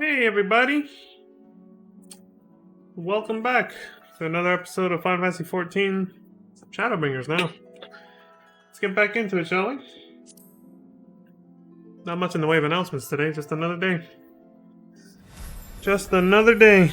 Hey everybody! Welcome back to another episode of Final Fantasy XIV Shadowbringers now. Let's get back into it, shall we? Not much in the way of announcements today, just another day. Just another day.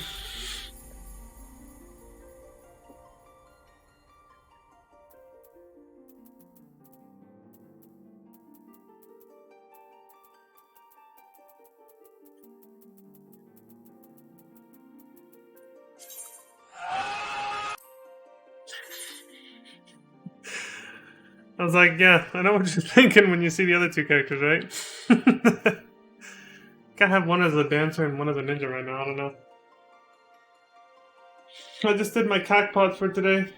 I was like, yeah, I know what you're thinking when you see the other two characters, right? Can't have one as a dancer and one as a ninja right now, I don't know. I just did my cockpot for today.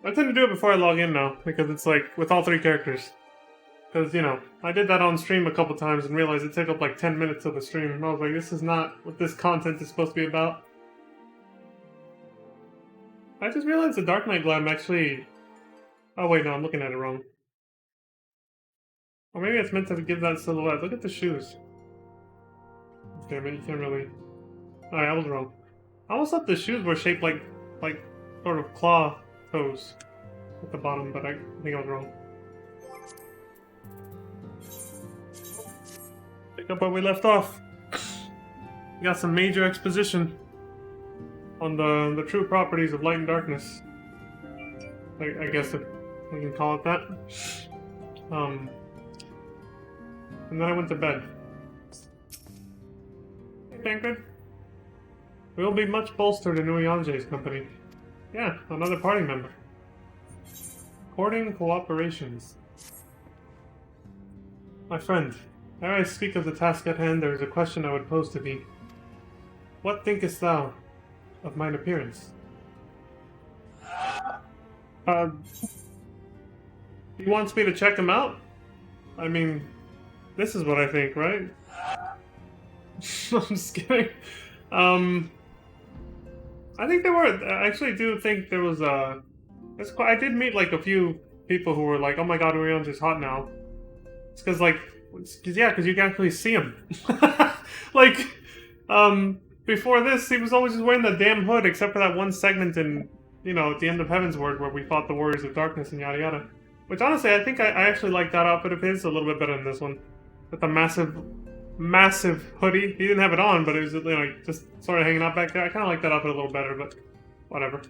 I tend to do it before I log in now, because it's like, with all three characters. Because, you know, I did that on stream a couple times and realized it took up like 10 minutes of the stream. And I was like, this is not what this content is supposed to be about. I just realized the Dark Knight Glam actually... Oh wait, no, I'm looking at it wrong. Or maybe it's meant to give that silhouette. Look at the shoes. Damn it, you can't really... Alright, I was wrong. I almost thought the shoes were shaped like sort of claw toes at the bottom, but I think I was wrong. Pick up where we left off. We got some major exposition on the true properties of light and darkness. I guess if we can call it that. And then I went to bed. Hey, Tancred. We will be much bolstered in Uyanje's company. Yeah, another party member. Courting cooperations. My friend, ere I speak of the task at hand, there is a question I would pose to thee. What thinkest thou of mine appearance? He wants me to check him out? I mean, this is what I think, right? I'm just kidding. I think there were. I actually do think there was I did meet like a few people who were like, "Oh my God, Orion's is hot now." It's because because you can actually see him. Like, before this, he was always just wearing the damn hood, except for that one segment in, you know, at the end of Heavensward where we fought the Warriors of Darkness and yada yada. Which honestly, I think I actually like that outfit of his a little bit better than this one, with the massive hoodie. He didn't have it on, but it was, you know, just sort of hanging out back there. I kind of like that outfit a little better, but whatever.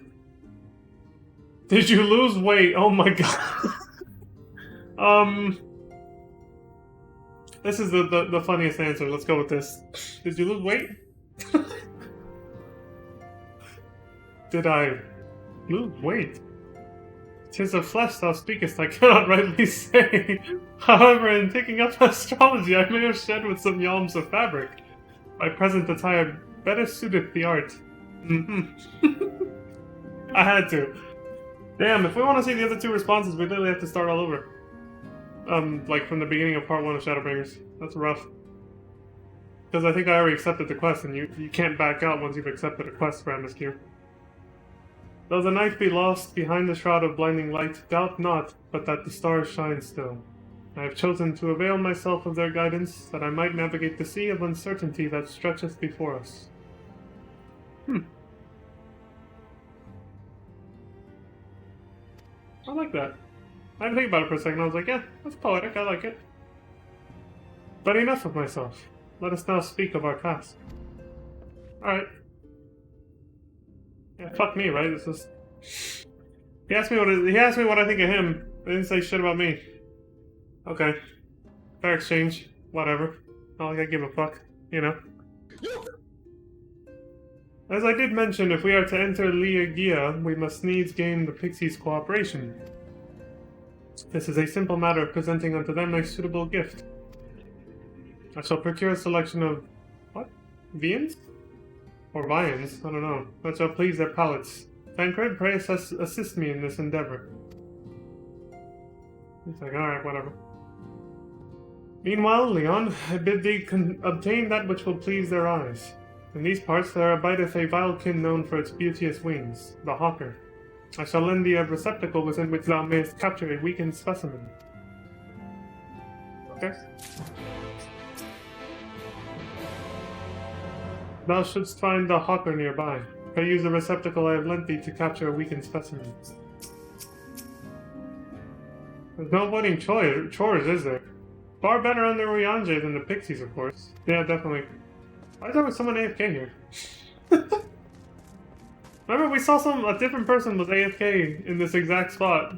Did you lose weight? Oh my God. This is the funniest answer. Let's go with this. Did you lose weight? Did I lose weight? 'Tis of flesh thou speakest, I cannot rightly say. However, in picking up astrology, I may have shed with some yalms of fabric. My present attire better suiteth the art. I had to. Damn, if we want to see the other two responses, we literally have to start all over. Like from the beginning of part 1 of Shadowbringers. That's rough. Because I think I already accepted the quest, and you can't back out once you've accepted a quest for MSQ. Though the night be lost behind the shroud of blinding light, doubt not but that the stars shine still. I have chosen to avail myself of their guidance, that I might navigate the sea of uncertainty that stretcheth before us. I like that. I didn't think about it for a second. I was like, yeah, that's poetic. I like it. But enough of myself. Let us now speak of our task. Alright. Yeah, fuck me, right? It's just... He asked me what I think of him. They didn't say shit about me. Okay. Fair exchange. Whatever. Not like I give a fuck. You know? As I did mention, if we are to enter Liagia, we must needs gain the Pixies' cooperation. This is a simple matter of presenting unto them a suitable gift. I shall procure a selection of... what? Viands? Or viands, I don't know. That shall please their palates. Tancred, pray assist me in this endeavor. He's like, alright, whatever. Meanwhile, Leon, I bid thee obtain that which will please their eyes. In these parts there abideth a vilekin known for its beauteous wings, the hawker. I shall lend thee a receptacle within which thou mayest capture a weakened specimen. Okay. Thou shouldst find the hawker nearby. Pray use the receptacle I have lent thee to capture a weakened specimen. There's no avoiding chores, is there? Far better under Ryanje than the Pixies, of course. Yeah, definitely. Why is there someone AFK here? Remember, we saw a different person was AFK in this exact spot.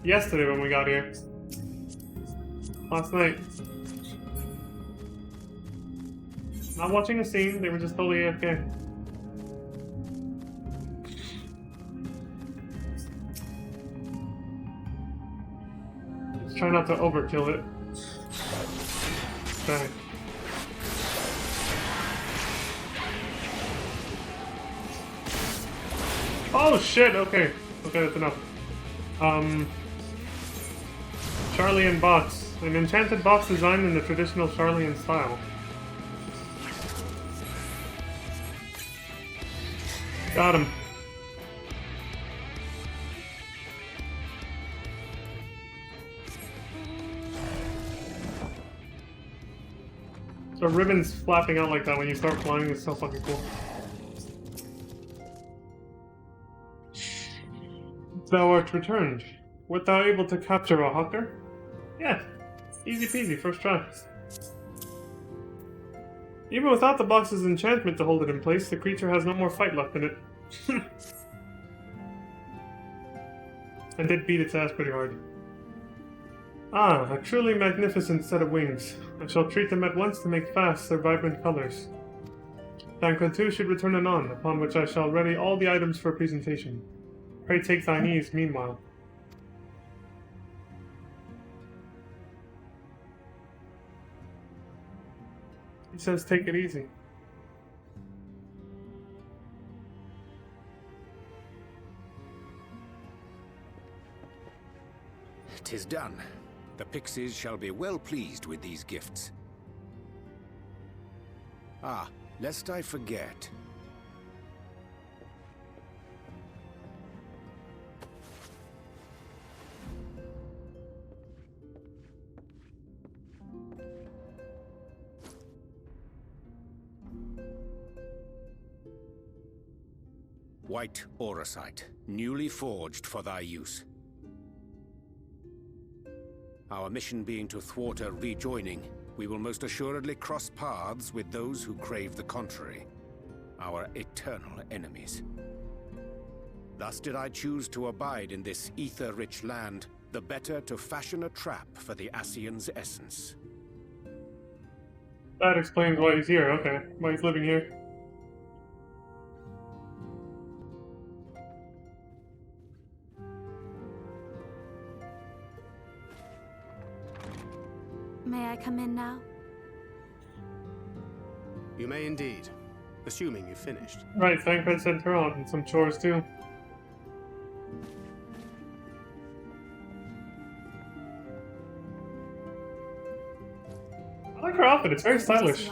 Yesterday when we got here. Last night. Not watching a scene, they were just totally AFK. Just try not to overkill it. Okay. Oh shit, okay. Okay, that's enough. Charlian box. An enchanted box designed in the traditional Charlian style. Got him. So ribbons flapping out like that when you start flying is so fucking cool. Thou art returned. Wert thou able to capture a hawker? Yeah. Easy peasy, first try. Even without the box's enchantment to hold it in place, the creature has no more fight left in it. I did beat its ass pretty hard. Ah, a truly magnificent set of wings. I shall treat them at once to make fast their vibrant colors. Thancred too should return anon, upon which I shall ready all the items for presentation. Pray take thine ease meanwhile. He says take it easy. "'Tis done. The Pixies shall be well pleased with these gifts. Ah, lest I forget. White auracite, newly forged for thy use. Our mission being to thwart a rejoining, we will most assuredly cross paths with those who crave the contrary, our eternal enemies. Thus did I choose to abide in this ether-rich land, the better to fashion a trap for the Ascian's essence." That explains why he's here, okay. Why he's living here. May I come in now? You may indeed, assuming you've finished. Right, Thancred sent her on, and some chores too. I like her outfit, it's very stylish.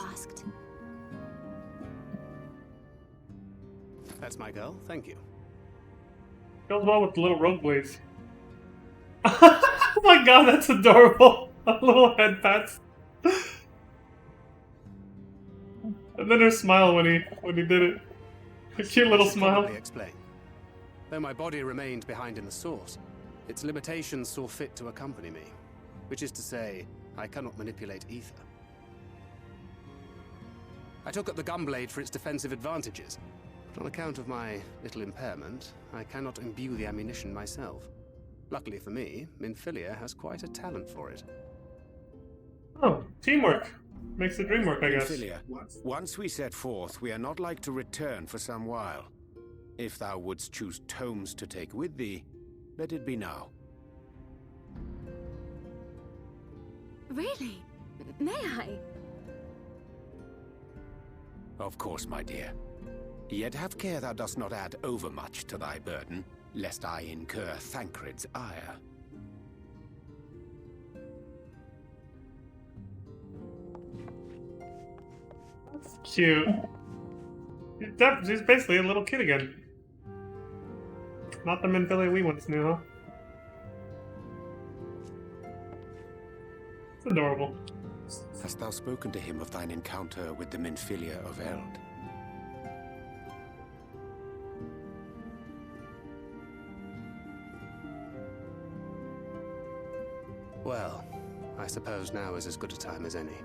That's my girl, thank you. Goes well with the little rogue blades. Oh my god, that's adorable! A little head pats. And then her smile when he did it. A cute little smile. Explain. Though my body remained behind in the source, its limitations saw fit to accompany me. Which is to say, I cannot manipulate ether. I took up the gunblade for its defensive advantages, but on account of my little impairment, I cannot imbue the ammunition myself. Luckily for me, Minfilia has quite a talent for it. Oh, teamwork. Makes the dream work, I guess. Minfilia, once we set forth, we are not like to return for some while. If thou wouldst choose tomes to take with thee, let it be now. Really? May I? Of course, my dear. Yet have care thou dost not add overmuch to thy burden, lest I incur Thancred's ire. That's cute. She's basically a little kid again. Not the Minfilia we once knew, huh? It's adorable. Hast thou spoken to him of thine encounter with the Minfilia of Eld? Well, I suppose now is as good a time as any.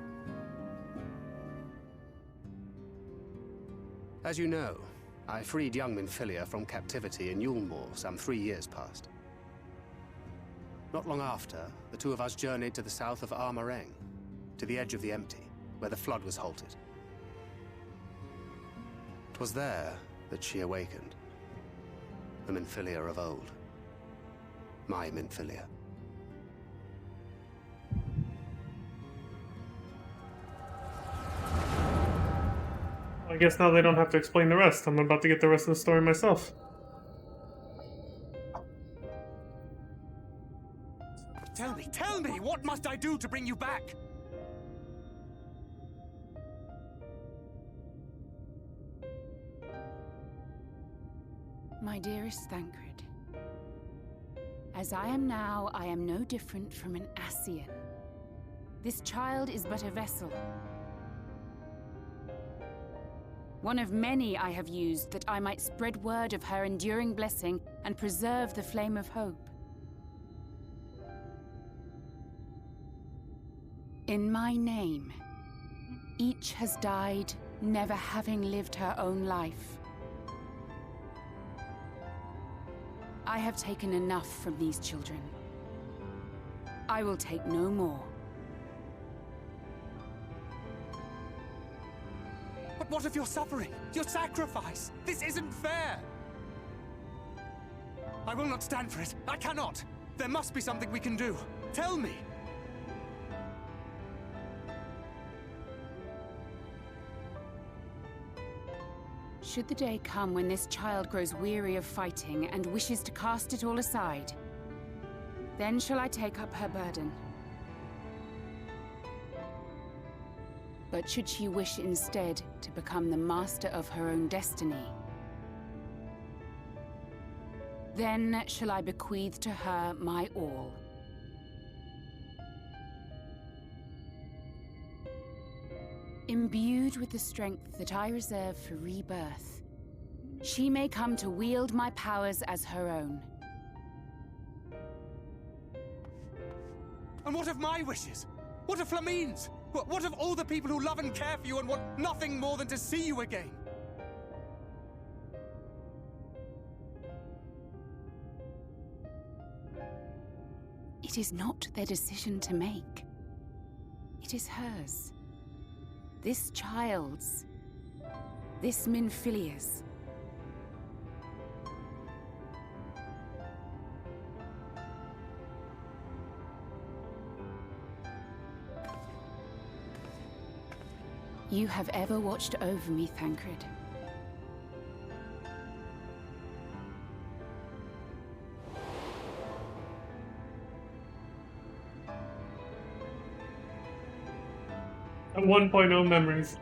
As you know, I freed young Minfilia from captivity in Yulmore some 3 years past. Not long after, the two of us journeyed to the south of Armareng, to the edge of the Empty, where the flood was halted. 'Twas there that she awakened. The Minfilia of old. My Minfilia. I guess now they don't have to explain the rest. I'm about to get the rest of the story myself. Tell me, what must I do to bring you back? My dearest Thancred, as I am now, I am no different from an Ascian. This child is but a vessel. One of many I have used that I might spread word of her enduring blessing and preserve the flame of hope. In my name, each has died, never having lived her own life. I have taken enough from these children. I will take no more. But what of your suffering? Your sacrifice? This isn't fair! I will not stand for it. I cannot! There must be something we can do. Tell me! Should the day come when this child grows weary of fighting and wishes to cast it all aside, then shall I take up her burden. But should she wish instead to become the master of her own destiny, then shall I bequeath to her my all. Imbued with the strength that I reserve for rebirth, she may come to wield my powers as her own. And what of my wishes? What of Flamine's? What of all the people who love and care for you and want nothing more than to see you again? It is not their decision to make. It is hers. This child's. This Minfilia's. You have ever watched over me, Thancred. At 1.0 memories.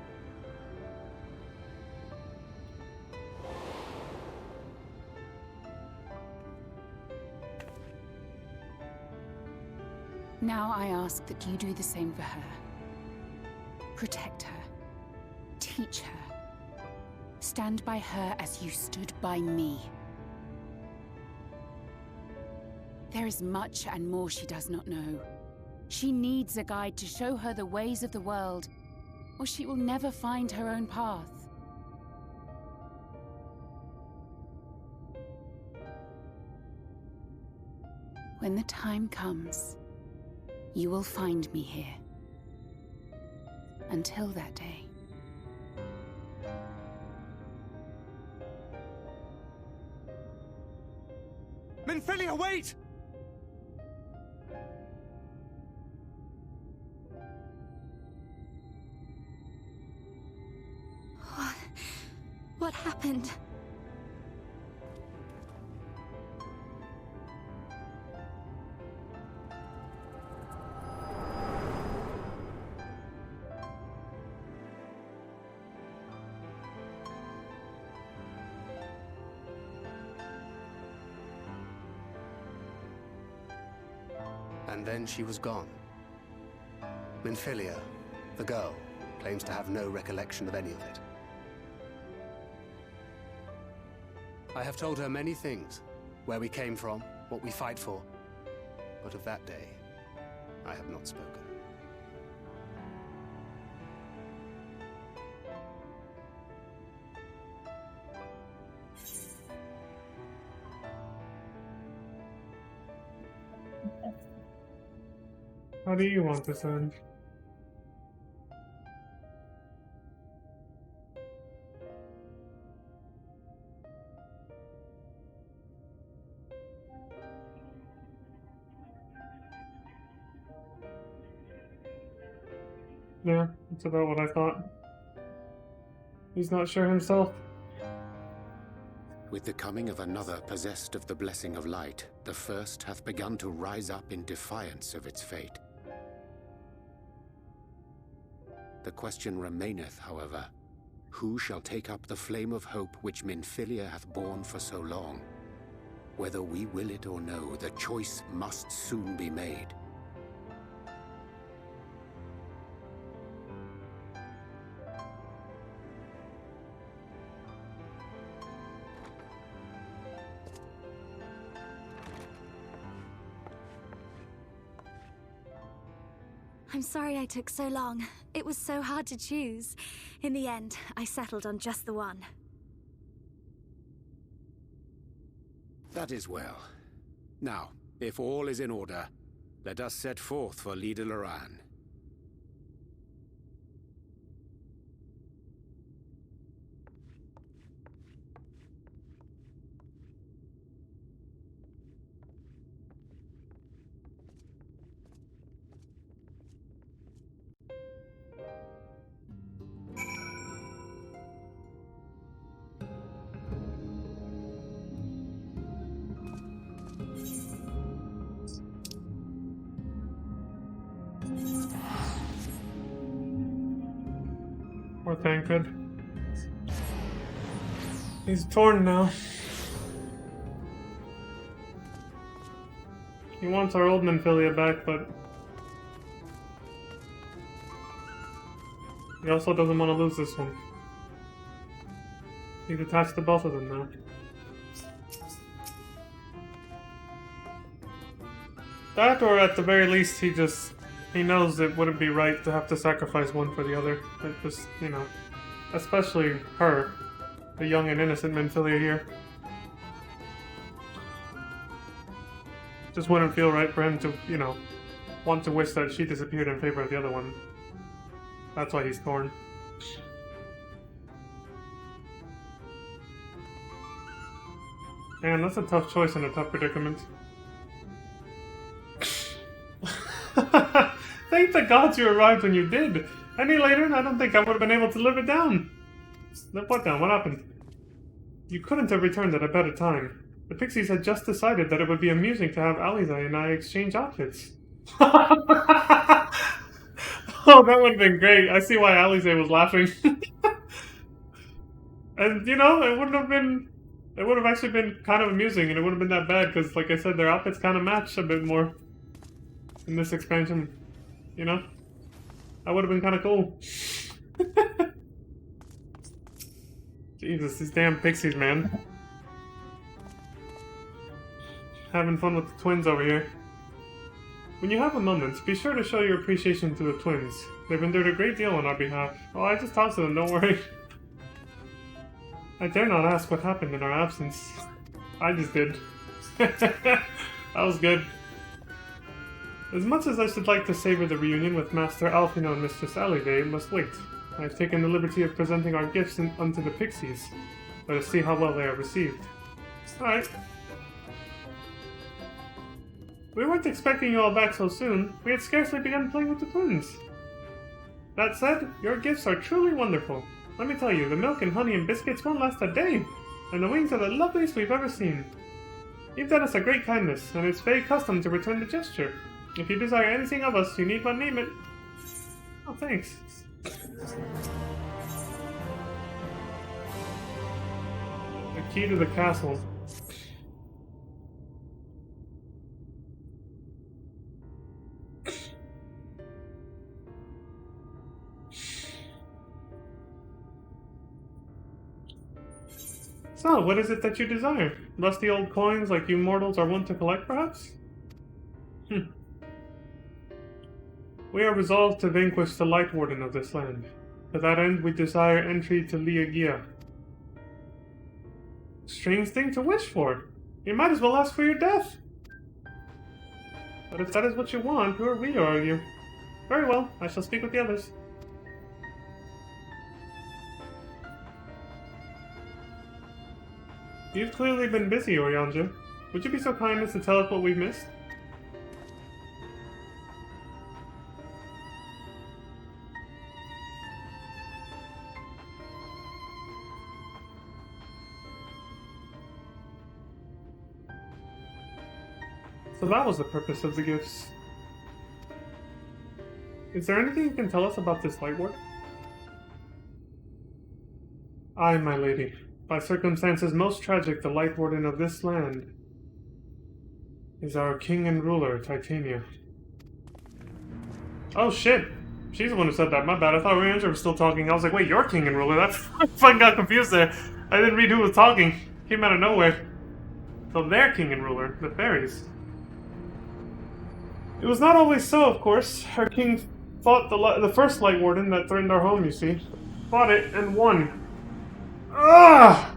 Now I ask that you do the same for her. Protect her. Teach her. Stand by her as you stood by me. There is much and more she does not know. She needs a guide to show her the ways of the world, or she will never find her own path. When the time comes, you will find me here. Until that day. Minfilia, wait! What happened? And then she was gone. Minfilia, the girl, claims to have no recollection of any of it. I have told her many things. Where we came from, what we fight for. But of that day, I have not spoken. How do you want this end? Yeah, that's about what I thought. He's not sure himself. With the coming of another possessed of the blessing of light, the first hath begun to rise up in defiance of its fate. The question remaineth, however, who shall take up the flame of hope which Minfilia hath borne for so long? Whether we will it or no, the choice must soon be made. I'm sorry I took so long. It was so hard to choose. In the end, I settled on just the one. That is well. Now, if all is in order, let us set forth for Leader Loran. Poor Thancred. He's torn now. He wants our old Minfilia back, but he also doesn't want to lose this one. He's attached to both of them now. That, or at the very least, he knows it wouldn't be right to have to sacrifice one for the other. It just, you know, especially her, the young and innocent Minfilia here. Just wouldn't feel right for him to, you know, want to wish that she disappeared in favor of the other one. That's why he's torn. Man, that's a tough choice and a tough predicament. Thank the gods you arrived when you did. Any later, and I don't think I would have been able to live it down. What down? What happened? You couldn't have returned at a better time. The Pixies had just decided that it would be amusing to have Alize and I exchange outfits. Oh, that would have been great. I see why Alize was laughing. And, you know, it would have actually been kind of amusing, and it wouldn't have been that bad, because, like I said, their outfits kind of match a bit more in this expansion, you know? That would have been kind of cool. Jesus, these damn Pixies, man. Having fun with the twins over here. When you have a moment, be sure to show your appreciation to the twins. They've endured a great deal on our behalf. Oh, I just talked to them, don't worry. I dare not ask what happened in our absence. I just did. That was good. As much as I should like to savor the reunion with Master Alfino and Mistress Alive, it must wait. I have taken the liberty of presenting our gifts unto the Pixies. Let us see how well they are received. Alright. We weren't expecting you all back so soon. We had scarcely begun playing with the twins. That said, your gifts are truly wonderful. Let me tell you, the milk and honey and biscuits won't last a day, and the wings are the loveliest we've ever seen. You've done us a great kindness, and it's very custom to return the gesture. If you desire anything of us, you need but name it. Oh, thanks. The key to the castle. So, what is it that you desire? Rusty old coins like you mortals are wont to collect, perhaps? We are resolved to vanquish the Light Warden of this land. To that end, we desire entry to Liagia. Strange thing to wish for. You might as well ask for your death. But if that is what you want, who are we to argue? Very well, I shall speak with the others. You've clearly been busy, Orianja. Would you be so kind as to tell us what we've missed? So that was the purpose of the gifts. Is there anything you can tell us about this light ward? Aye, my lady. By circumstances most tragic, the Light Warden of this land is our king and ruler, Titania. Oh shit! She's the one who said that, my bad. I thought Ranger was still talking. I was like, wait, you're king and ruler? That's... I fucking got confused there. I didn't read who was talking. Came out of nowhere. So they're king and ruler, the fairies. It was not always so, of course. Our king fought the first Light Warden that threatened our home, you see. Fought it and won. Ah!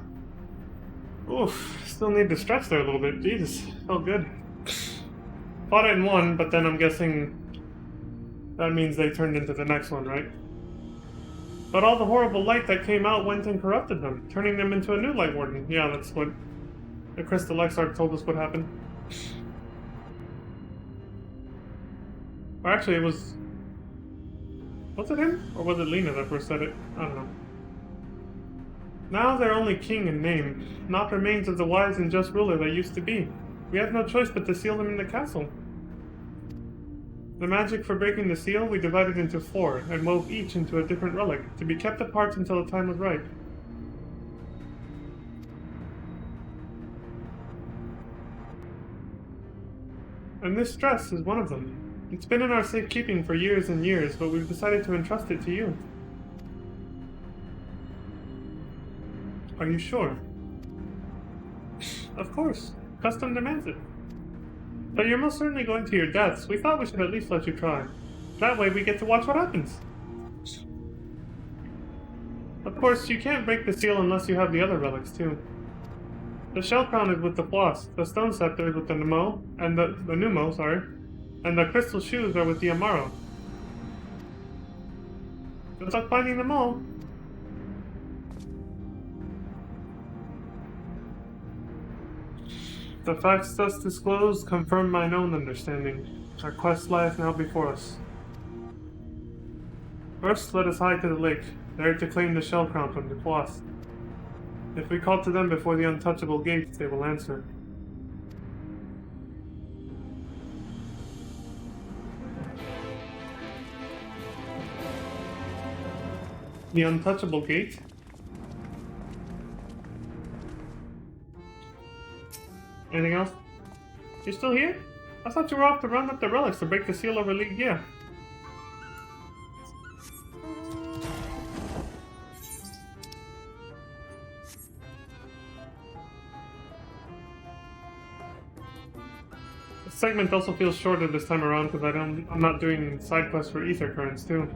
Oof, still need to stretch there a little bit. Jesus, felt good. Fought it and won, but then I'm guessing that means they turned into the next one, right? But all the horrible light that came out went and corrupted them, turning them into a new Light Warden. Yeah, that's what the Crystal Exarch told us would happen. Or actually, it was... Was it him? Or was it Lena that first said it? I don't know. Now they're only king in name, not remains of the wise and just ruler they used to be. We had no choice but to seal them in the castle. The magic for breaking the seal we divided into 4, and wove each into a different relic, to be kept apart until the time was right. And this dress is one of them. It's been in our safekeeping for years and years, but we've decided to entrust it to you. Are you sure? Of course. Custom demands it. But you're most certainly going to your deaths. We thought we should at least let you try. That way we get to watch what happens. Of course, you can't break the seal unless you have the other relics, too. The shell crown is with the floss, the stone scepter is with the Nemo, and the Numo, sorry, and the crystal shoes are with the Amaro. Good luck finding them all. The facts thus disclosed confirm mine own understanding. Our quest lieth now before us. First, let us hie to the lake, there to claim the shell crown from the floss. If we call to them before the untouchable gates, they will answer. The untouchable gate? Anything else? You still here? I thought you were off to run up the relics to break the seal over League Gear. This segment also feels shorter this time around because I'm not doing side quests for ether currents too.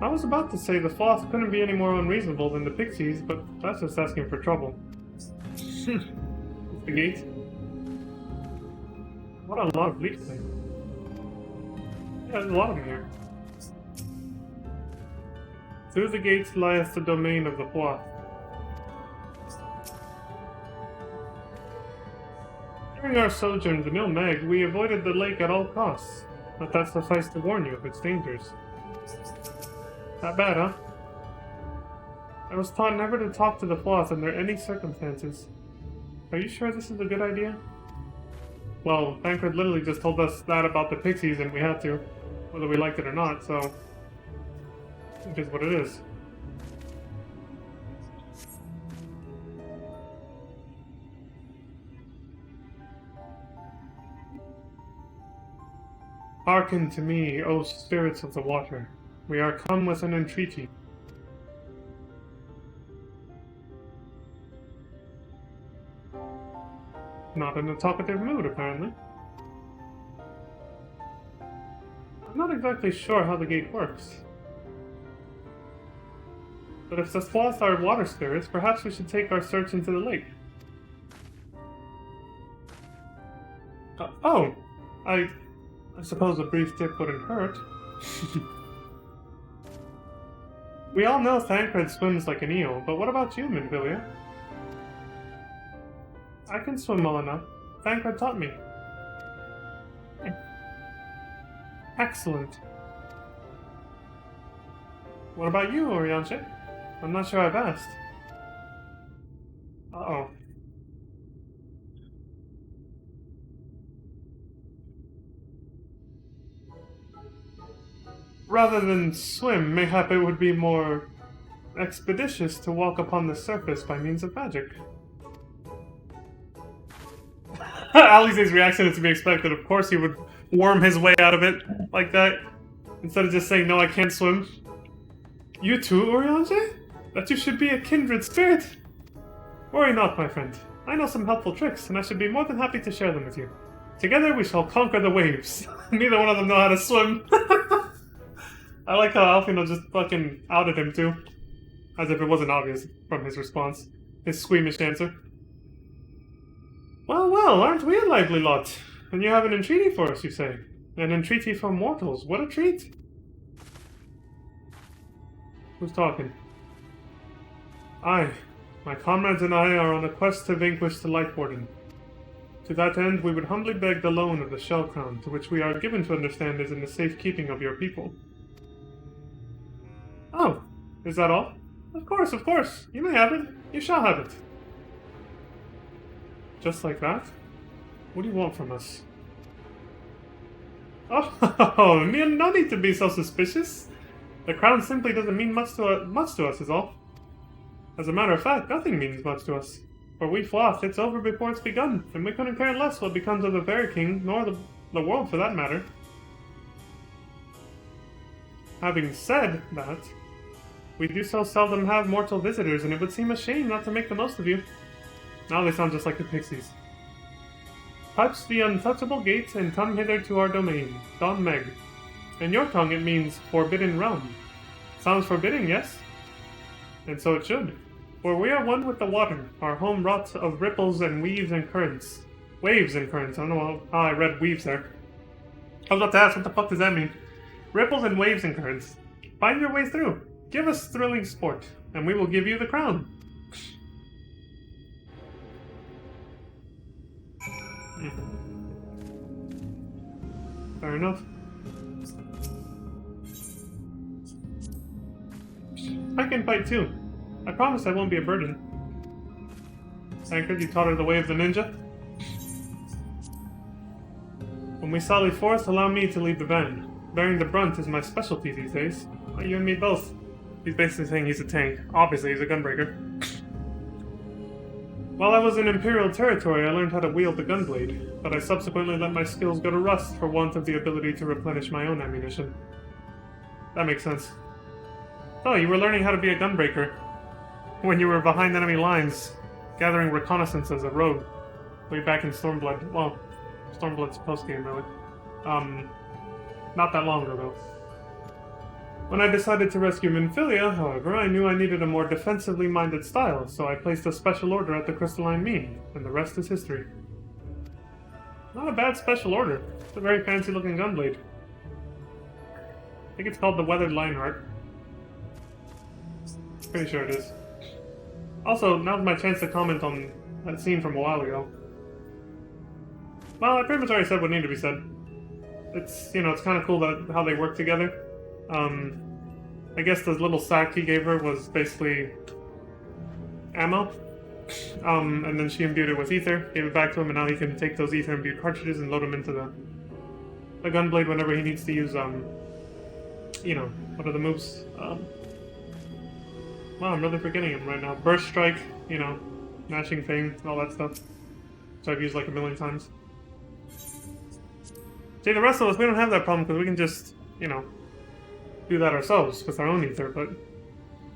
I was about to say the floss couldn't be any more unreasonable than the pixies, but that's just asking for trouble. It's the gate. What a lot of leaks there. Yeah, there's a lot of them here. Through the gates lieth the domain of the floss. During our sojourn to Mil Meg, we avoided the lake at all costs. But that suffices to warn you of its dangers. Not bad, huh? I was taught never to talk to the floss under any circumstances. Are you sure this is a good idea? Well, Bankard literally just told us that about the pixies and we had to, whether we liked it or not, so... it is what it is. Hearken to me, O spirits of the water. We are come with an entreaty. Not in a talkative mood, apparently. I'm not exactly sure how the gate works. But if the sloths are water spirits, perhaps we should take our search into the lake. I suppose a brief dip wouldn't hurt. We all know Thancred swims like an eel, but what about you, Minfilia? I can swim well enough. Thancred taught me. Excellent. What about you, Orianche? I'm not sure I've asked. Uh-oh. Rather than swim, mayhap it would be more expeditious to walk upon the surface by means of magic. Alice's reaction is to be expected. Of course he would worm his way out of it like that, instead of just saying, no, I can't swim. You too, Oriange? That you should be a kindred spirit? Worry not, my friend. I know some helpful tricks, and I should be more than happy to share them with you. Together we shall conquer the waves. Neither one of them know how to swim. I like how Alfino just fucking outed him too. As if it wasn't obvious from his response. His squeamish answer. Well, well, aren't we a lively lot? And you have an entreaty for us, you say? An entreaty from mortals. What a treat! Who's talking? I. My comrades and I are on a quest to vanquish the Light Warden. To that end, we would humbly beg the loan of the Shell Crown, to which we are given to understand is in the safekeeping of your people. Oh, is that all? Of course. You may have it. You shall have it. Just like that? What do you want from us? Oh, no need to be so suspicious. The crown simply doesn't mean much to us is all. As a matter of fact, nothing means much to us. For we Floth, it's over before it's begun, and we couldn't care less what becomes of the Fairy King, nor the world for that matter. Having said that, we do so seldom have mortal visitors, and it would seem a shame not to make the most of you. Now they sound just like the pixies. Touch the untouchable gates and come hither to our domain, Don Meg. In your tongue it means forbidden realm. Sounds forbidding, yes? And so it should. For we are one with the water, our home wrought of ripples and weaves and currents. Waves and currents, I don't know how I read weaves there. I was about to ask, what the fuck does that mean? Ripples and waves and currents. Find your way through. Give us thrilling sport, and we will give you the crown. Fair enough. I can fight too. I promise I won't be a burden. Tancred, you taught her the way of the ninja? When we sally forth, allow me to lead the van. Bearing the brunt is my specialty these days. Well, you and me both. He's basically saying he's a tank. Obviously, he's a gunbreaker. While I was in Imperial territory, I learned how to wield the gunblade, but I subsequently let my skills go to rust for want of the ability to replenish my own ammunition. That makes sense. Oh, you were learning how to be a gunbreaker when you were behind enemy lines, gathering reconnaissance as a rogue, way back in Stormblood. Well, Stormblood's post-game, really. Not that long ago, though. When I decided to rescue Minfilia, however, I knew I needed a more defensively minded style, so I placed a special order at the Crystalline Mean, and the rest is history. Not a bad special order. It's a very fancy-looking gunblade. I think it's called the Weathered Lionheart. Pretty sure it is. Also, now's my chance to comment on that scene from a while ago. Well, I pretty much already said what needed to be said. It's, it's kind of cool that how they work together. I guess the little sack he gave her was basically ammo. And then she imbued it with ether, gave it back to him, and now he can take those ether imbued cartridges and load them into the gunblade whenever he needs to use, what are the moves? Wow, I'm really forgetting him right now. Burst Strike, Gnashing Fang, all that stuff. Which I've used like a million times. See, the rest of us, we don't have that problem because we can just, you know, do that ourselves with our own ether, but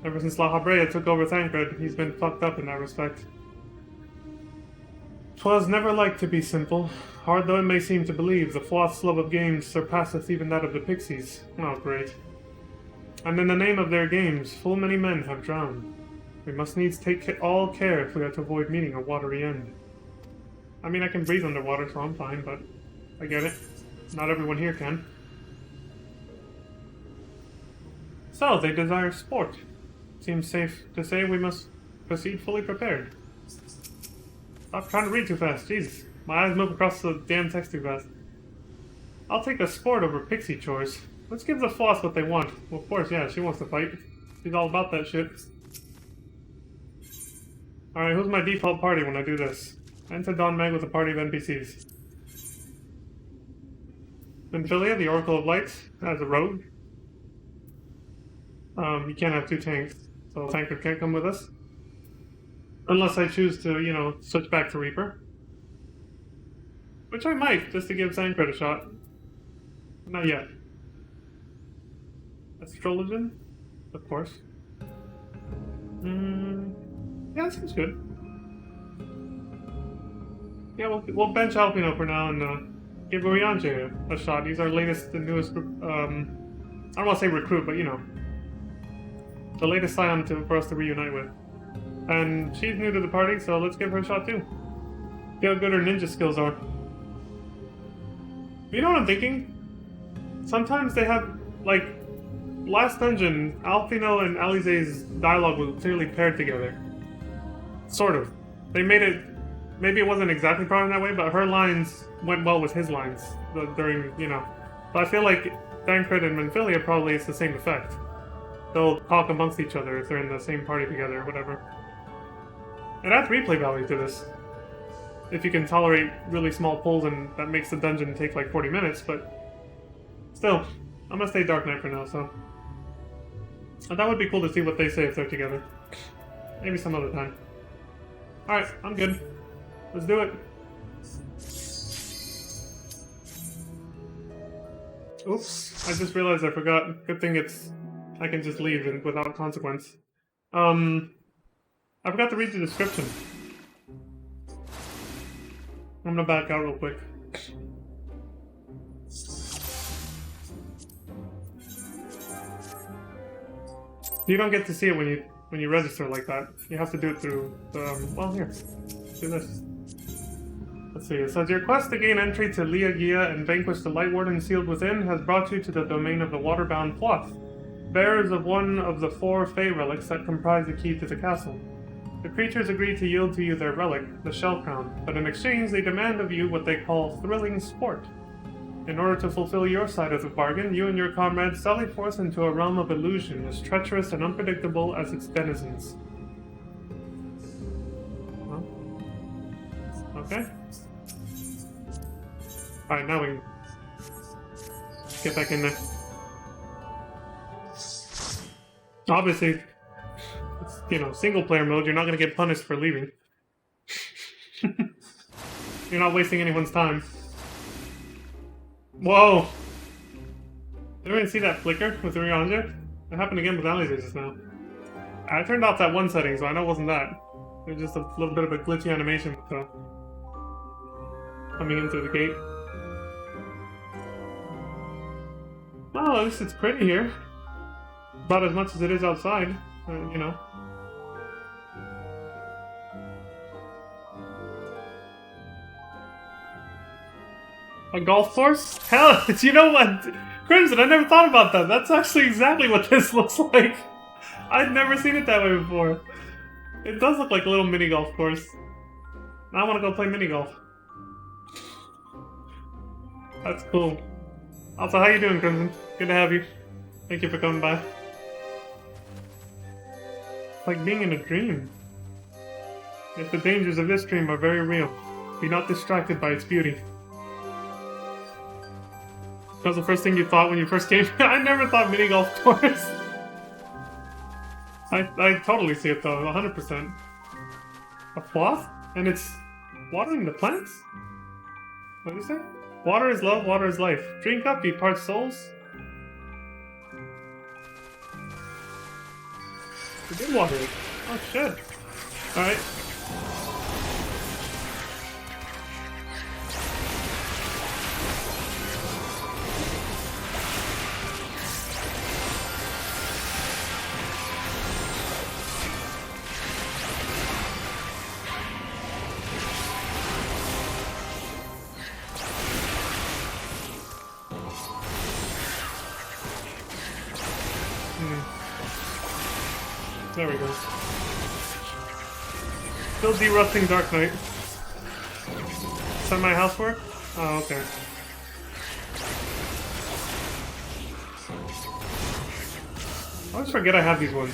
ever since La Habrea took over Thancred, he's been fucked up in that respect. 'Twas never like to be simple. Hard though it may seem to believe, the floth's love of games surpasseth even that of the pixies. Oh, great. And in the name of their games, full many men have drowned. We must needs take all care if we are to avoid meeting a watery end. I mean, I can breathe underwater, so I'm fine, but I get it. Not everyone here can. So, they desire sport. Seems safe to say we must proceed fully prepared. Stop trying to read too fast, Jesus. My eyes move across the damn text too fast. I'll take a sport over pixie chores. Let's give the floss what they want. Well, of course, yeah, she wants to fight. She's all about that shit. Alright, who's my default party when I do this? Enter Don Meg with a party of NPCs. Minfilia, the Oracle of Lights, as a rogue. You can't have two tanks, so Tancred can't come with us. Unless I choose to, you know, switch back to Reaper. Which I might, just to give Tancred a shot. Not yet. Astrologian? Of course. Yeah, that seems good. Yeah, we'll bench Alpino for now and give Urianger a shot. He's our latest and newest, I don't want to say recruit, but you know. The latest scion for us to reunite with. And she's new to the party, so let's give her a shot too. See how good her ninja skills are. You know what I'm thinking? Sometimes they have, like, last dungeon, Alpino and Alize's dialogue was clearly paired together. Sort of. They made it, maybe it wasn't exactly paired in that way, but her lines went well with his lines during, you know. But I feel like Thancred and Minfilia probably it's the same effect. They'll talk amongst each other if they're in the same party together or whatever. It adds replay value to this. If you can tolerate really small pulls and that makes the dungeon take like 40 minutes, but still, I'm gonna stay Dark Knight for now, so. And that would be cool to see what they say if they're together. Maybe some other time. Alright, I'm good. Let's do it. Oops, I just realized I forgot. Good thing I can just leave without consequence. I forgot to read the description. I'm gonna back out real quick. You don't get to see it when you register like that. You have to do it through well, here. Do this. Let's see. It says your quest to gain entry to Lia Gia and vanquish the Light Warden sealed within has brought you to the domain of the waterbound Floth, bearers of one of the 4 Fey relics that comprise the key to the castle. The creatures agree to yield to you their relic, the Shell Crown, but in exchange they demand of you what they call thrilling sport. In order to fulfill your side of the bargain, you and your comrades sally forth into a realm of illusion as treacherous and unpredictable as its denizens. Well, okay. Alright, now we can get back in there. Obviously, it's, you know, single player mode, you're not going to get punished for leaving. You're not wasting anyone's time. Whoa! Did anyone see that flicker with Urianger? It happened again with Alize just now. I turned off that one setting, so I know it wasn't that. It was just a little bit of a glitchy animation with coming in through the gate. Well, at least it's pretty here. About as much as it is outside, you know. A golf course? Hell, you know what? Crimson, I never thought about that. That's actually exactly what this looks like. I'd never seen it that way before. It does look like a little mini golf course. Now I want to go play mini golf. That's cool. Also, how you doing, Crimson? Good to have you. Thank you for coming by. It's like being in a dream. Yet the dangers of this dream are very real. Be not distracted by its beauty. That was the first thing you thought when you first came? I never thought mini golf course. I totally see it though, 100%. A cloth? And it's watering the plants? What did you say? Water is love, water is life. Drink up, ye part souls. We did water it. Oh shit. Alright. There we go. Still derusting Dark Knight. Is that my housework? Oh, okay. I always forget I have these ones.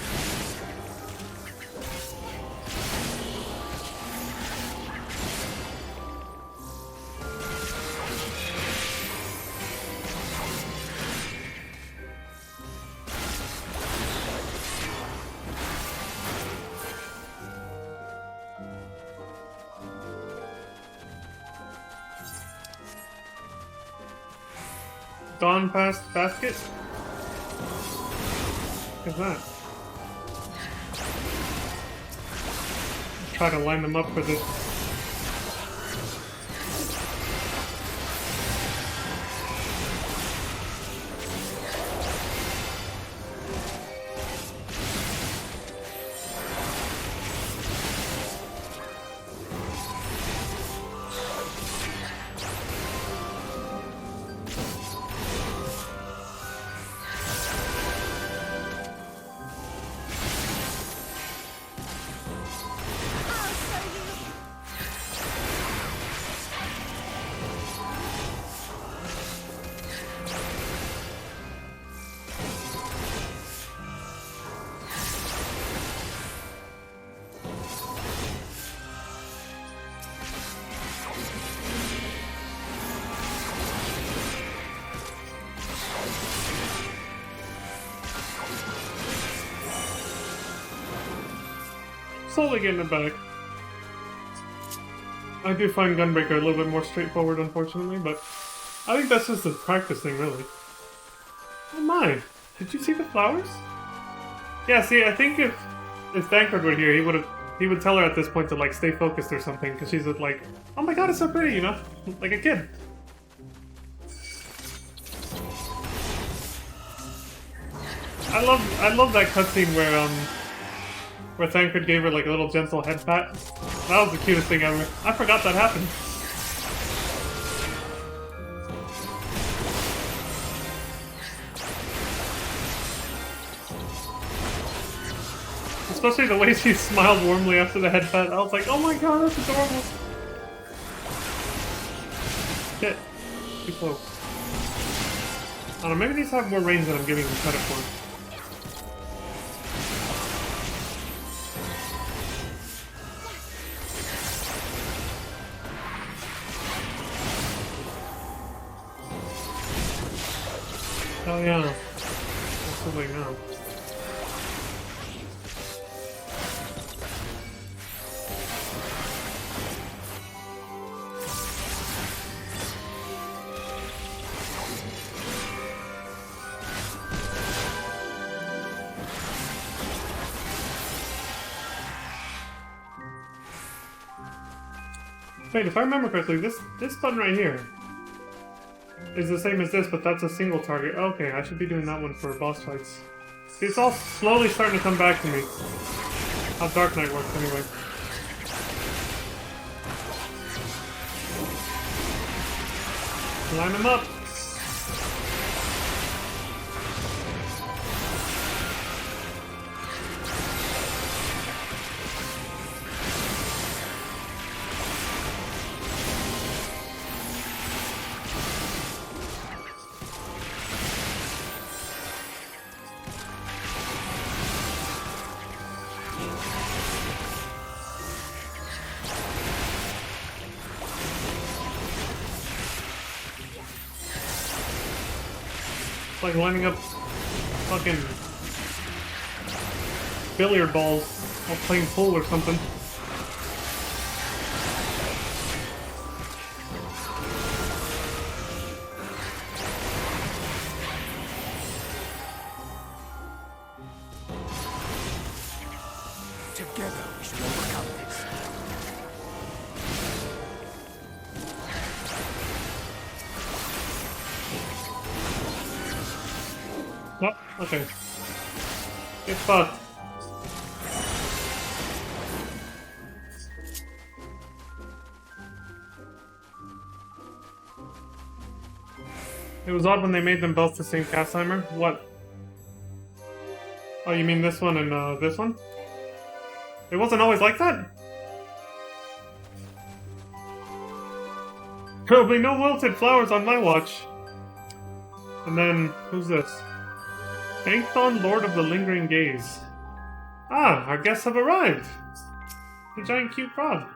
Dawn past basket? What's that? Try to line them up for this. Slowly getting it back. I do find Gunbreaker a little bit more straightforward, unfortunately, but I think that's just a practice thing, really. Oh my! Did you see the flowers? Yeah, see, I think if Thancred were here, he would tell her at this point to like stay focused or something, because she's like, oh my god, it's so pretty, you know, like a kid. I love that cutscene where Thancred gave her like a little gentle head pat. That was the cutest thing ever. I forgot that happened. Especially the way she smiled warmly after the head pat. I was like, oh my god, that's adorable. Shit. Too close. I don't know, maybe these have more range than I'm giving them credit for. Oh yeah. Absolutely no. Wait, if I remember correctly, this button right here is the same as this, but that's a single target. Okay, I should be doing that one for boss fights. See, it's all slowly starting to come back to me. How Dark Knight works, anyway. Line them up! Like lining up fucking billiard balls while playing pool or something. Oh, okay. Get fucked. It was odd when they made them both the same cast timer. What? Oh, you mean this one and this one? It wasn't always like that? There'll be no wilted flowers on my watch. And then, who's this? Anthon, Lord of the Lingering Gaze. Ah, our guests have arrived! The giant cute frog.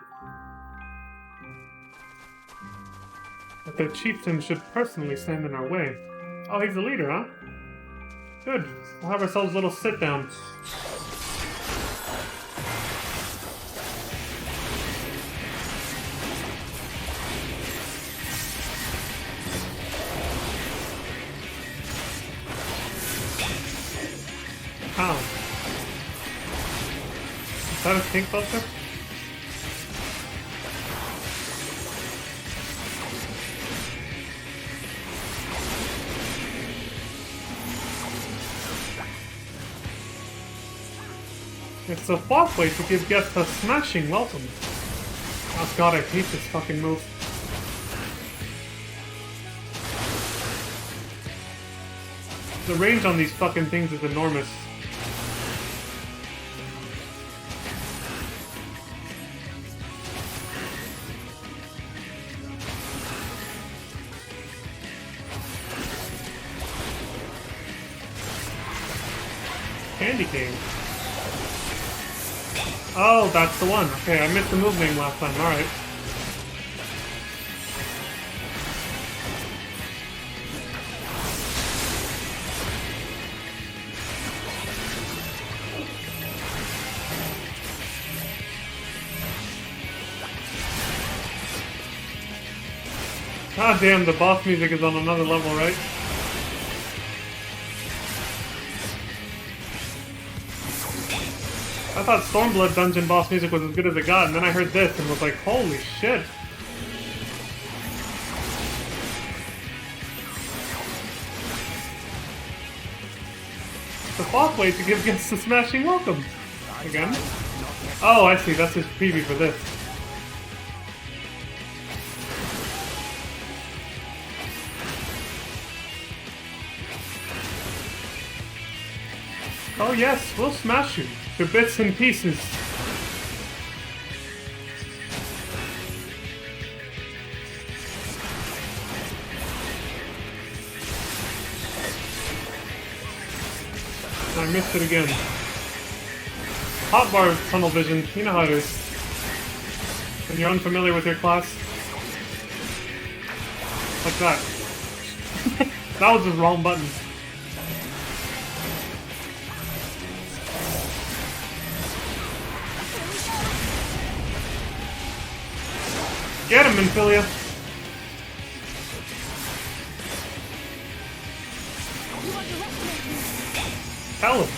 But the chieftain should personally stand in our way. Oh, he's the leader, huh? Good. We'll have ourselves a little sit-down. Ow. Is that a pink buster? It's a far way to give guests a smashing welcome. Oh god, I hate this fucking move. The range on these fucking things is enormous. Candy cane. Oh, that's the one. Okay, I missed the move name last time. Alright. God damn, the boss music is on another level, right? I thought Stormblood dungeon boss music was as good as it got, and then I heard this and was like, holy shit. The boss way to give guests a smashing welcome. Again? Oh, I see, that's his preview for this. Oh yes, we'll smash you to bits and pieces. I missed it again. Hotbar tunnel vision, you know how it is. When you're unfamiliar with your class. Like that. That was the wrong button. Get him, Infilia! Tell him!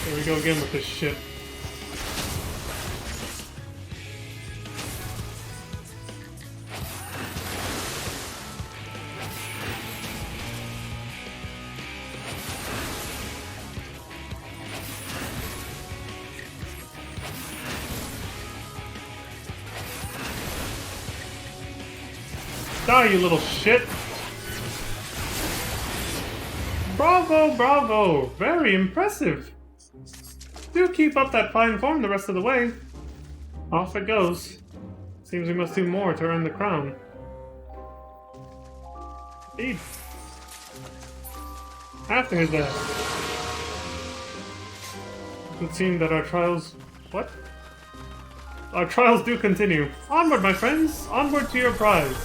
Here we go again with this shit. Die, you little shit! Bravo, bravo! Very impressive! Do keep up that fine form the rest of the way. Off it goes. Seems we must do more to earn the crown. Indeed. After his death. It would seem that our trials... What? Our trials do continue. Onward, my friends! Onward to your prize!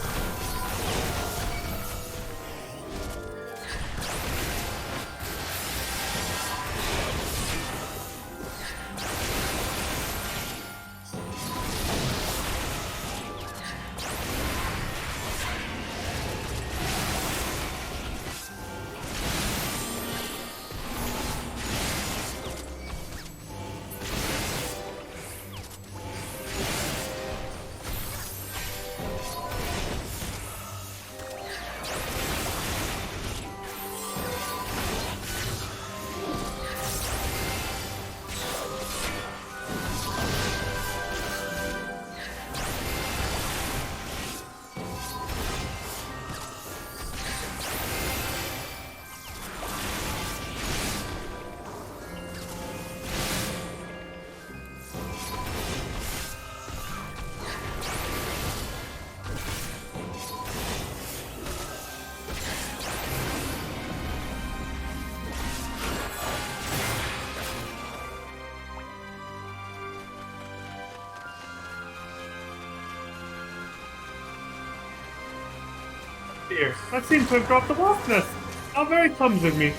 here? That seems to have dropped the wasp nest. How very clumsy of me.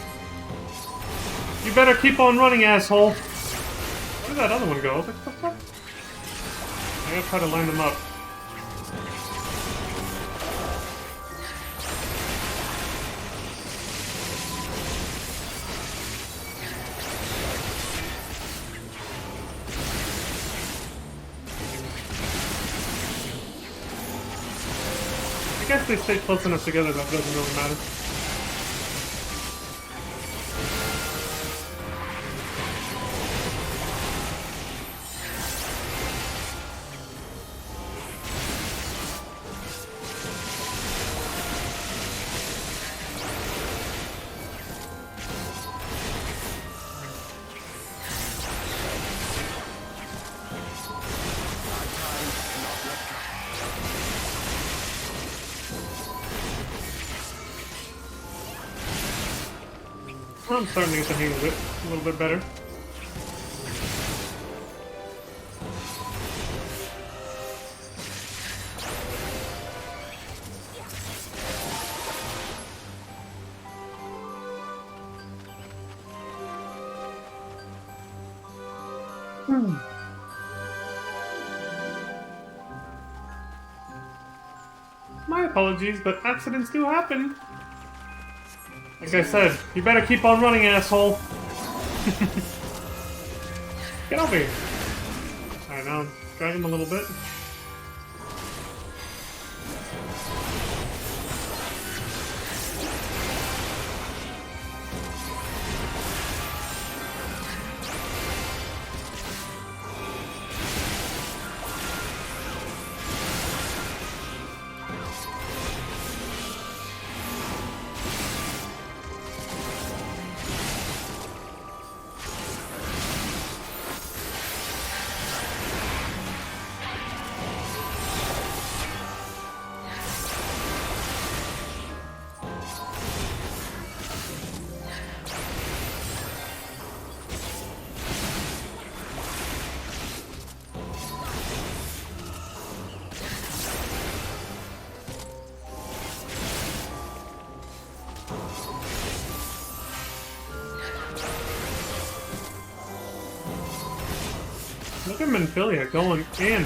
You better keep on running, asshole. Where did that other one go? What the fuck? I gotta try to line them up. I guess they stay close enough together that doesn't really matter. I'm starting to get the hang of it a little bit better. My apologies, but accidents do happen. Like I said, you better keep on running, asshole. Get over here. Alright, now drag him a little bit. Look at Menphilia going in.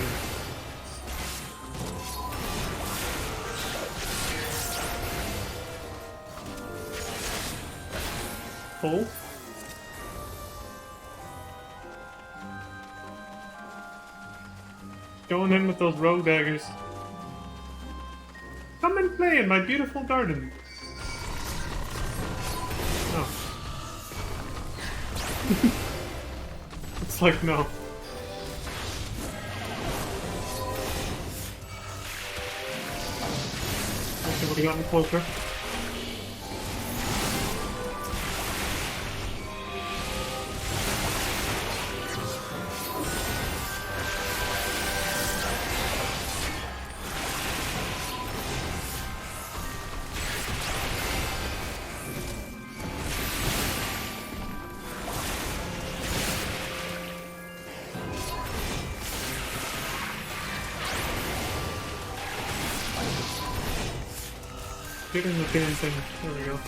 Full. Going in with those rogue daggers. Come and play in my beautiful garden. Oh. It's like, no. Okay, would have gotten closer. Get in the damn thing. There we go.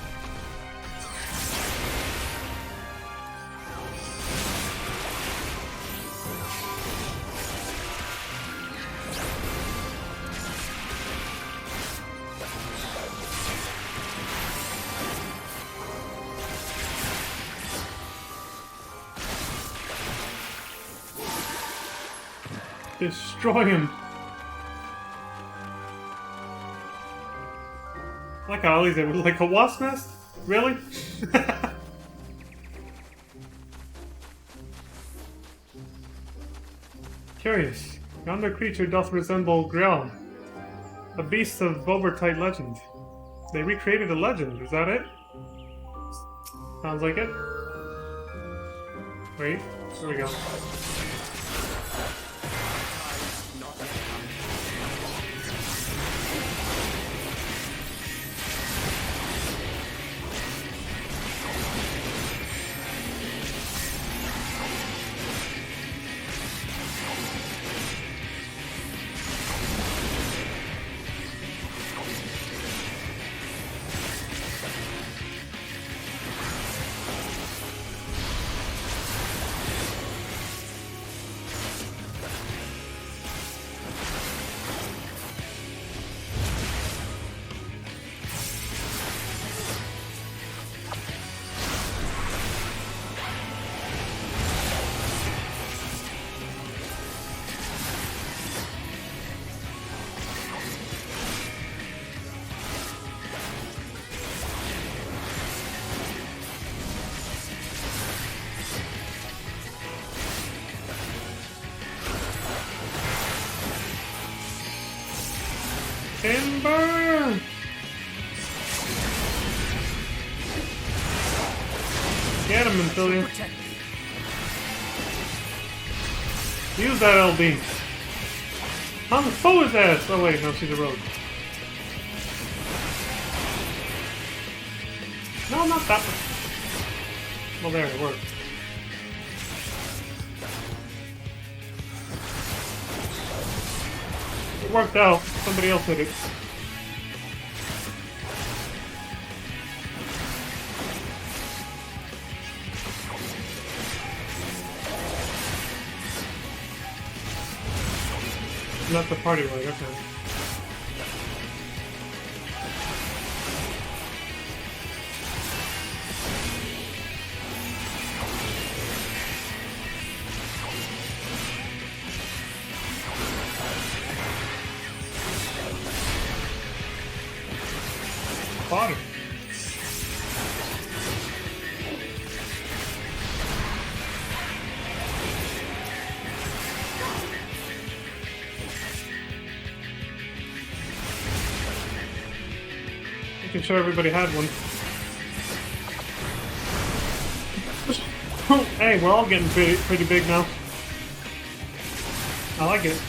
Destroy him! Like how Ollie's able to, like a wasp nest? Really? Curious. Yonder creature doth resemble Grell, a beast of Bobertite legend. They recreated a legend, is that it? Sounds like it. Wait, there we go. Burn! Get him, Amphilia. Protect me. Use that LB. Hung Fu his ass! Oh wait, no, she's a rogue. No, not that one. Well, there, it worked. It worked out. Somebody else did it. Not the party right, okay. Fodder. Making sure everybody had one. Hey, we're all getting pretty big now. I like it.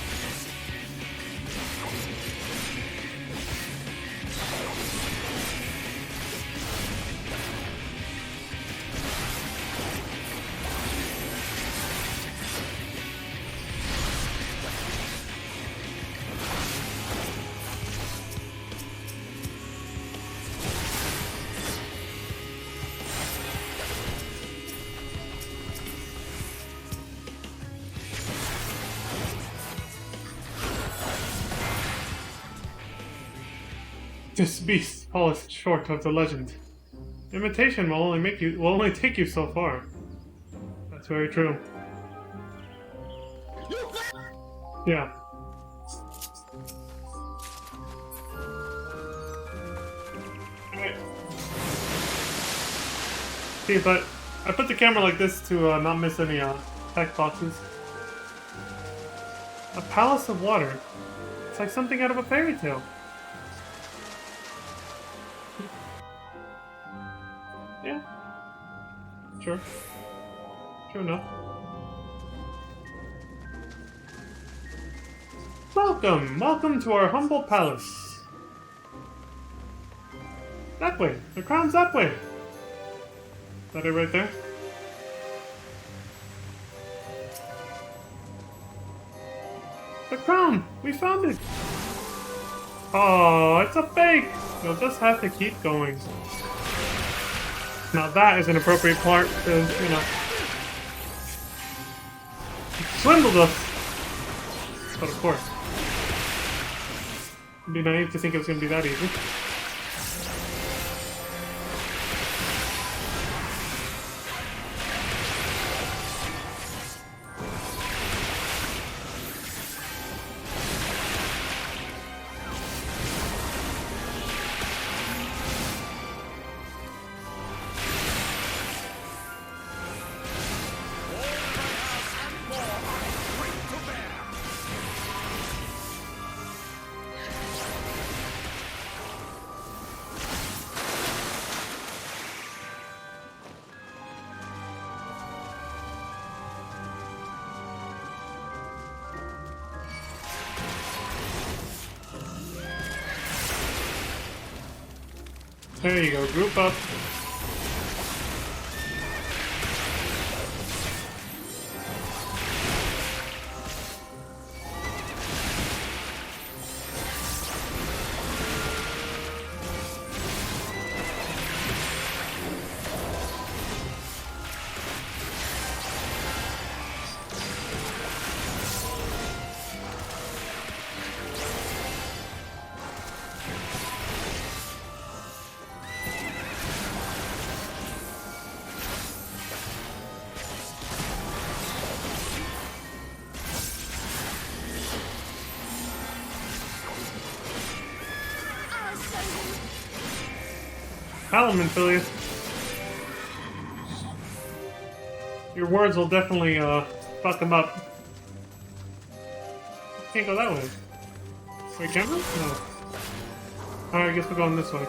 This beast falls short of the legend. Imitation will only take you so far. That's very true. Yeah. Alright. See, but I put the camera like this to not miss any text boxes. A palace of water. It's like something out of a fairy tale. Yeah. Sure. True enough. Welcome to our humble palace. That way. The crown's that way. Is that it right there? The crown! We found it! Oh, it's a fake! You'll just have to keep going. Now that is an appropriate part to, you know, swindled us. But of course, it'd be naive to think it was going to be that easy. There you go, group up. Hallman, Phileas. Your words will definitely fuck him up. Can't go that way. Wait, can we? No. Alright, I guess we're going this way.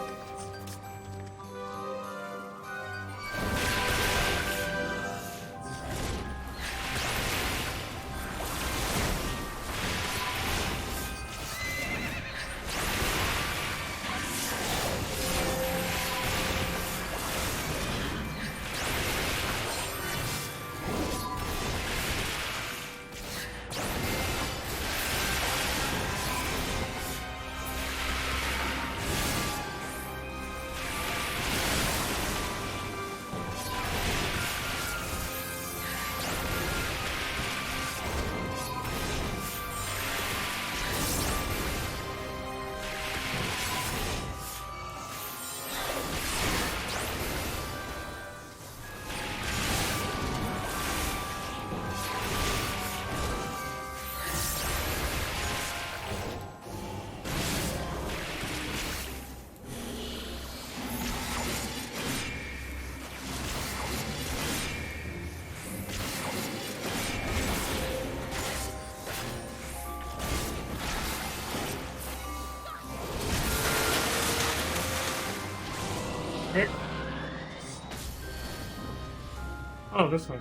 Right. Oh, this way.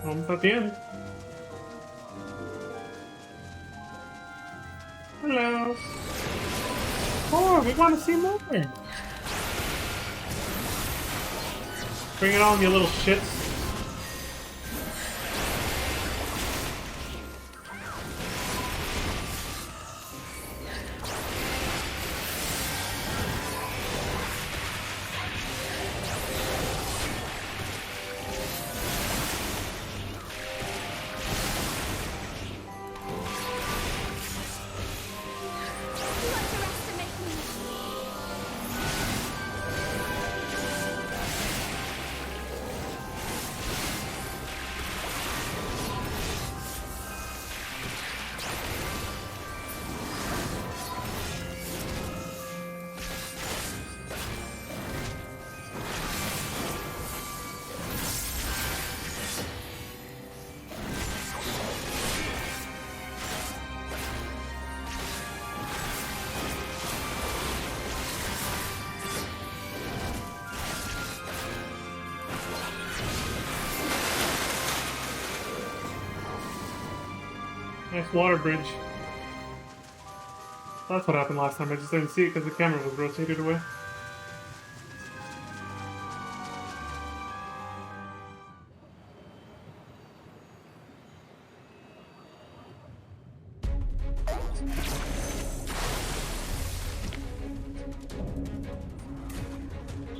Almost at the end. Hello. Oh, we want to see more. Bring it on, you little shits. Nice water bridge. That's what happened last time. I just didn't see it because the camera was rotated away.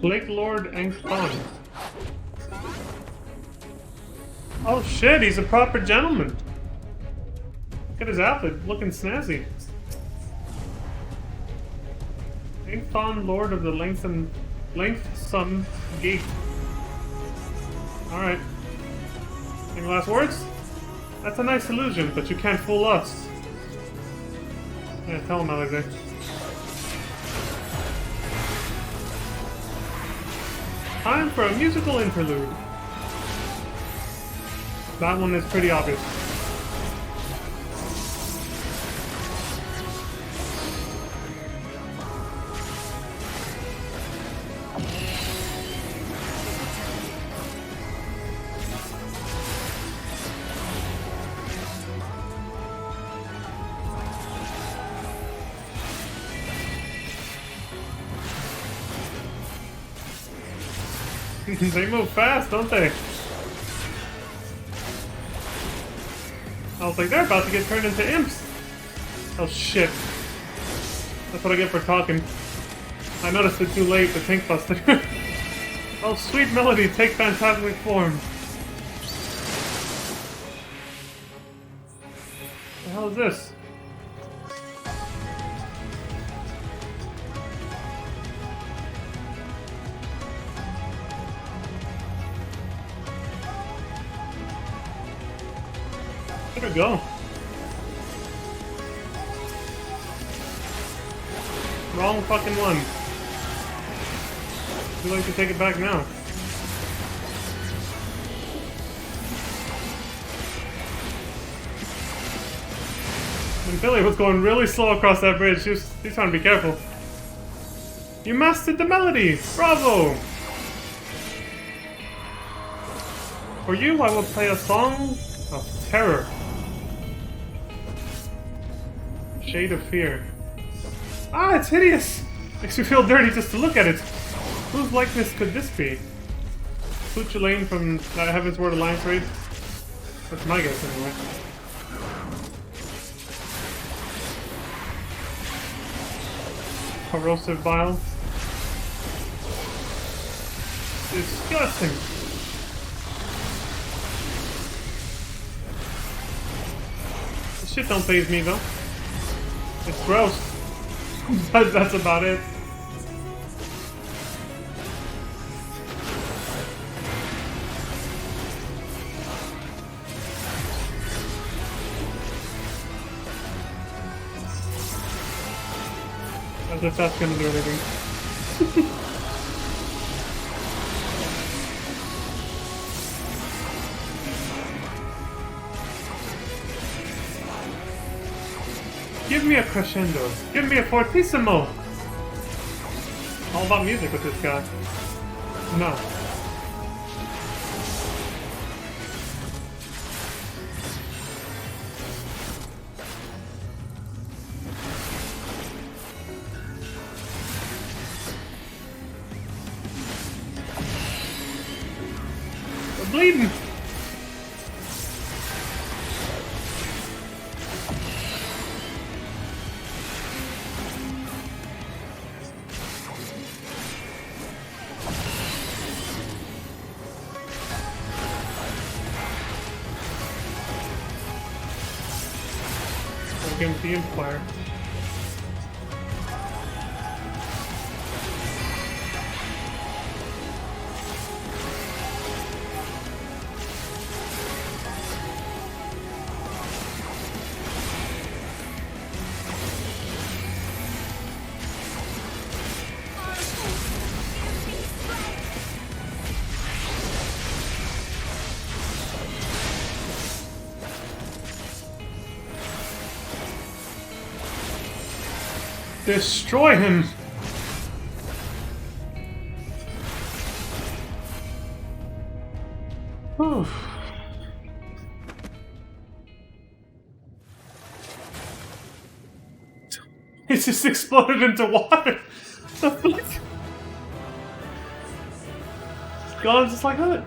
Lake Lord Angthon. Oh shit, he's a proper gentleman. Look at his outfit, looking snazzy. Angthon, Lord of the Lengthsome Gate. Alright. Any last words? That's a nice illusion, but you can't fool us. Yeah, tell him, Alize. Time for a musical interlude. That one is pretty obvious. They move fast, don't they? I was like, they're about to get turned into imps. Oh shit. That's what I get for talking. I noticed it too late, the tank busted. Oh, sweet melody, take phantasmic form. What the hell is this? Where'd it go? Wrong fucking one. Would you like to take it back now? And Billy was going really slow across that bridge. She's trying to be careful. You mastered the melody! Bravo! For you, I will play a song of terror. Shade of Fear. Ah, it's hideous! Makes me feel dirty just to look at it. Whose likeness could this be? Such Lane from Heaven's Word Alliance raid? That's my guess anyway. Corrosive Bile. Disgusting! This shit don't faze me though. It's gross. That's about it. As if that's gonna do anything. Give me a crescendo. Give me a fortissimo. All about music with this guy. No. We're bleeding. Against the Empire. Destroy him! Whew. It just exploded into water! The fuck? It's gone just like that.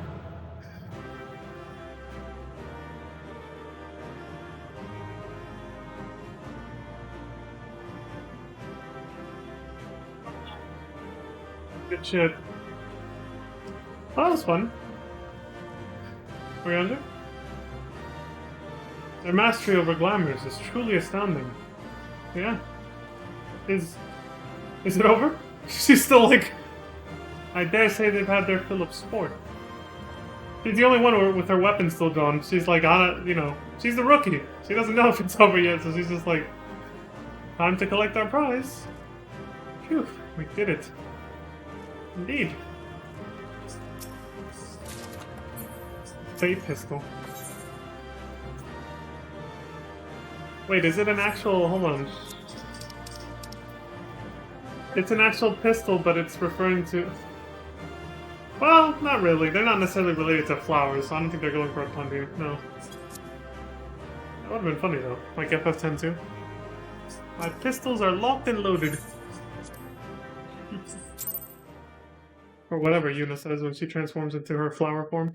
Good shit. Oh, that was fun. Were you under? Their mastery over glamours is truly astounding. Yeah. Is it over? She's still like... I dare say they've had their fill of sport. She's the only one with her weapon still drawn. She's like, you know, she's the rookie. She doesn't know if it's over yet, so she's just like, time to collect our prize. Phew, we did it. Indeed. Fate pistol. Wait, is it an actual... Hold on. It's an actual pistol, but it's referring to... Well, not really. They're not necessarily related to flowers, so I don't think they're going for a pun here. No. That would have been funny, though. Like FF10 too. My pistols are locked and loaded. Or whatever Yuna says when she transforms into her flower form.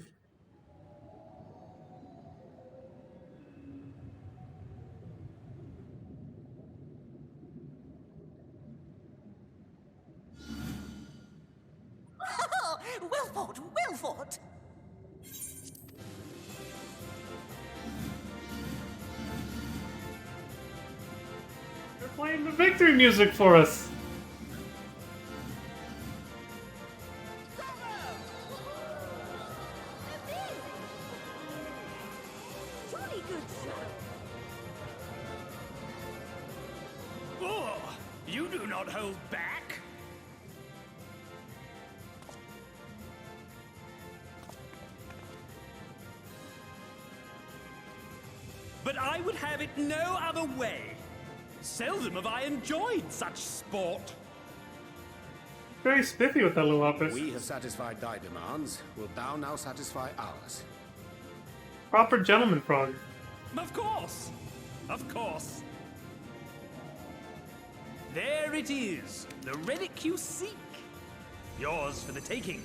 Wilford! They're playing the victory music for us! Oh, you do not hold back. but I would have it no other way. Seldom have I enjoyed such sport. Very spiffy with that little office. We have satisfied thy demands. Wilt thou now satisfy ours? Proper gentleman frog. Of course. Of course. There it is, the relic you seek. Yours for the taking.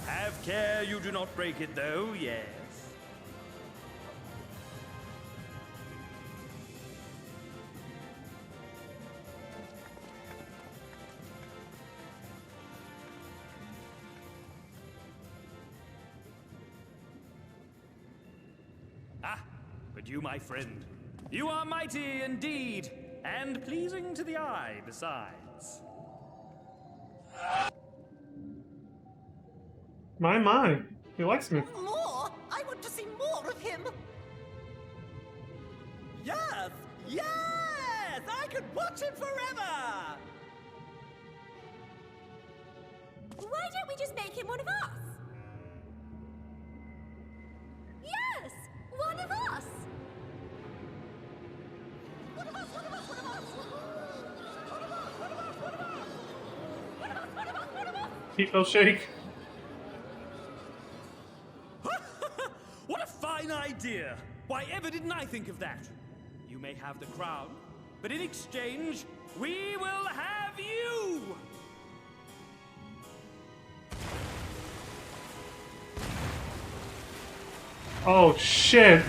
Have care you do not break it, though, yes. Ah, but you, my friend, you are mighty indeed, and pleasing to the eye besides. My. He likes me. More? I want to see more of him. Yes! Yes! I could watch him forever! Why don't we just make him one of us? Yes! One of us! One of us, one of us, one of us! One of us, one of us, one of us! One of us, one of us, one of us! Feet will shake. What a fine idea! Why ever didn't I think of that? You may have the crown, but in exchange, we will have you! Oh shit.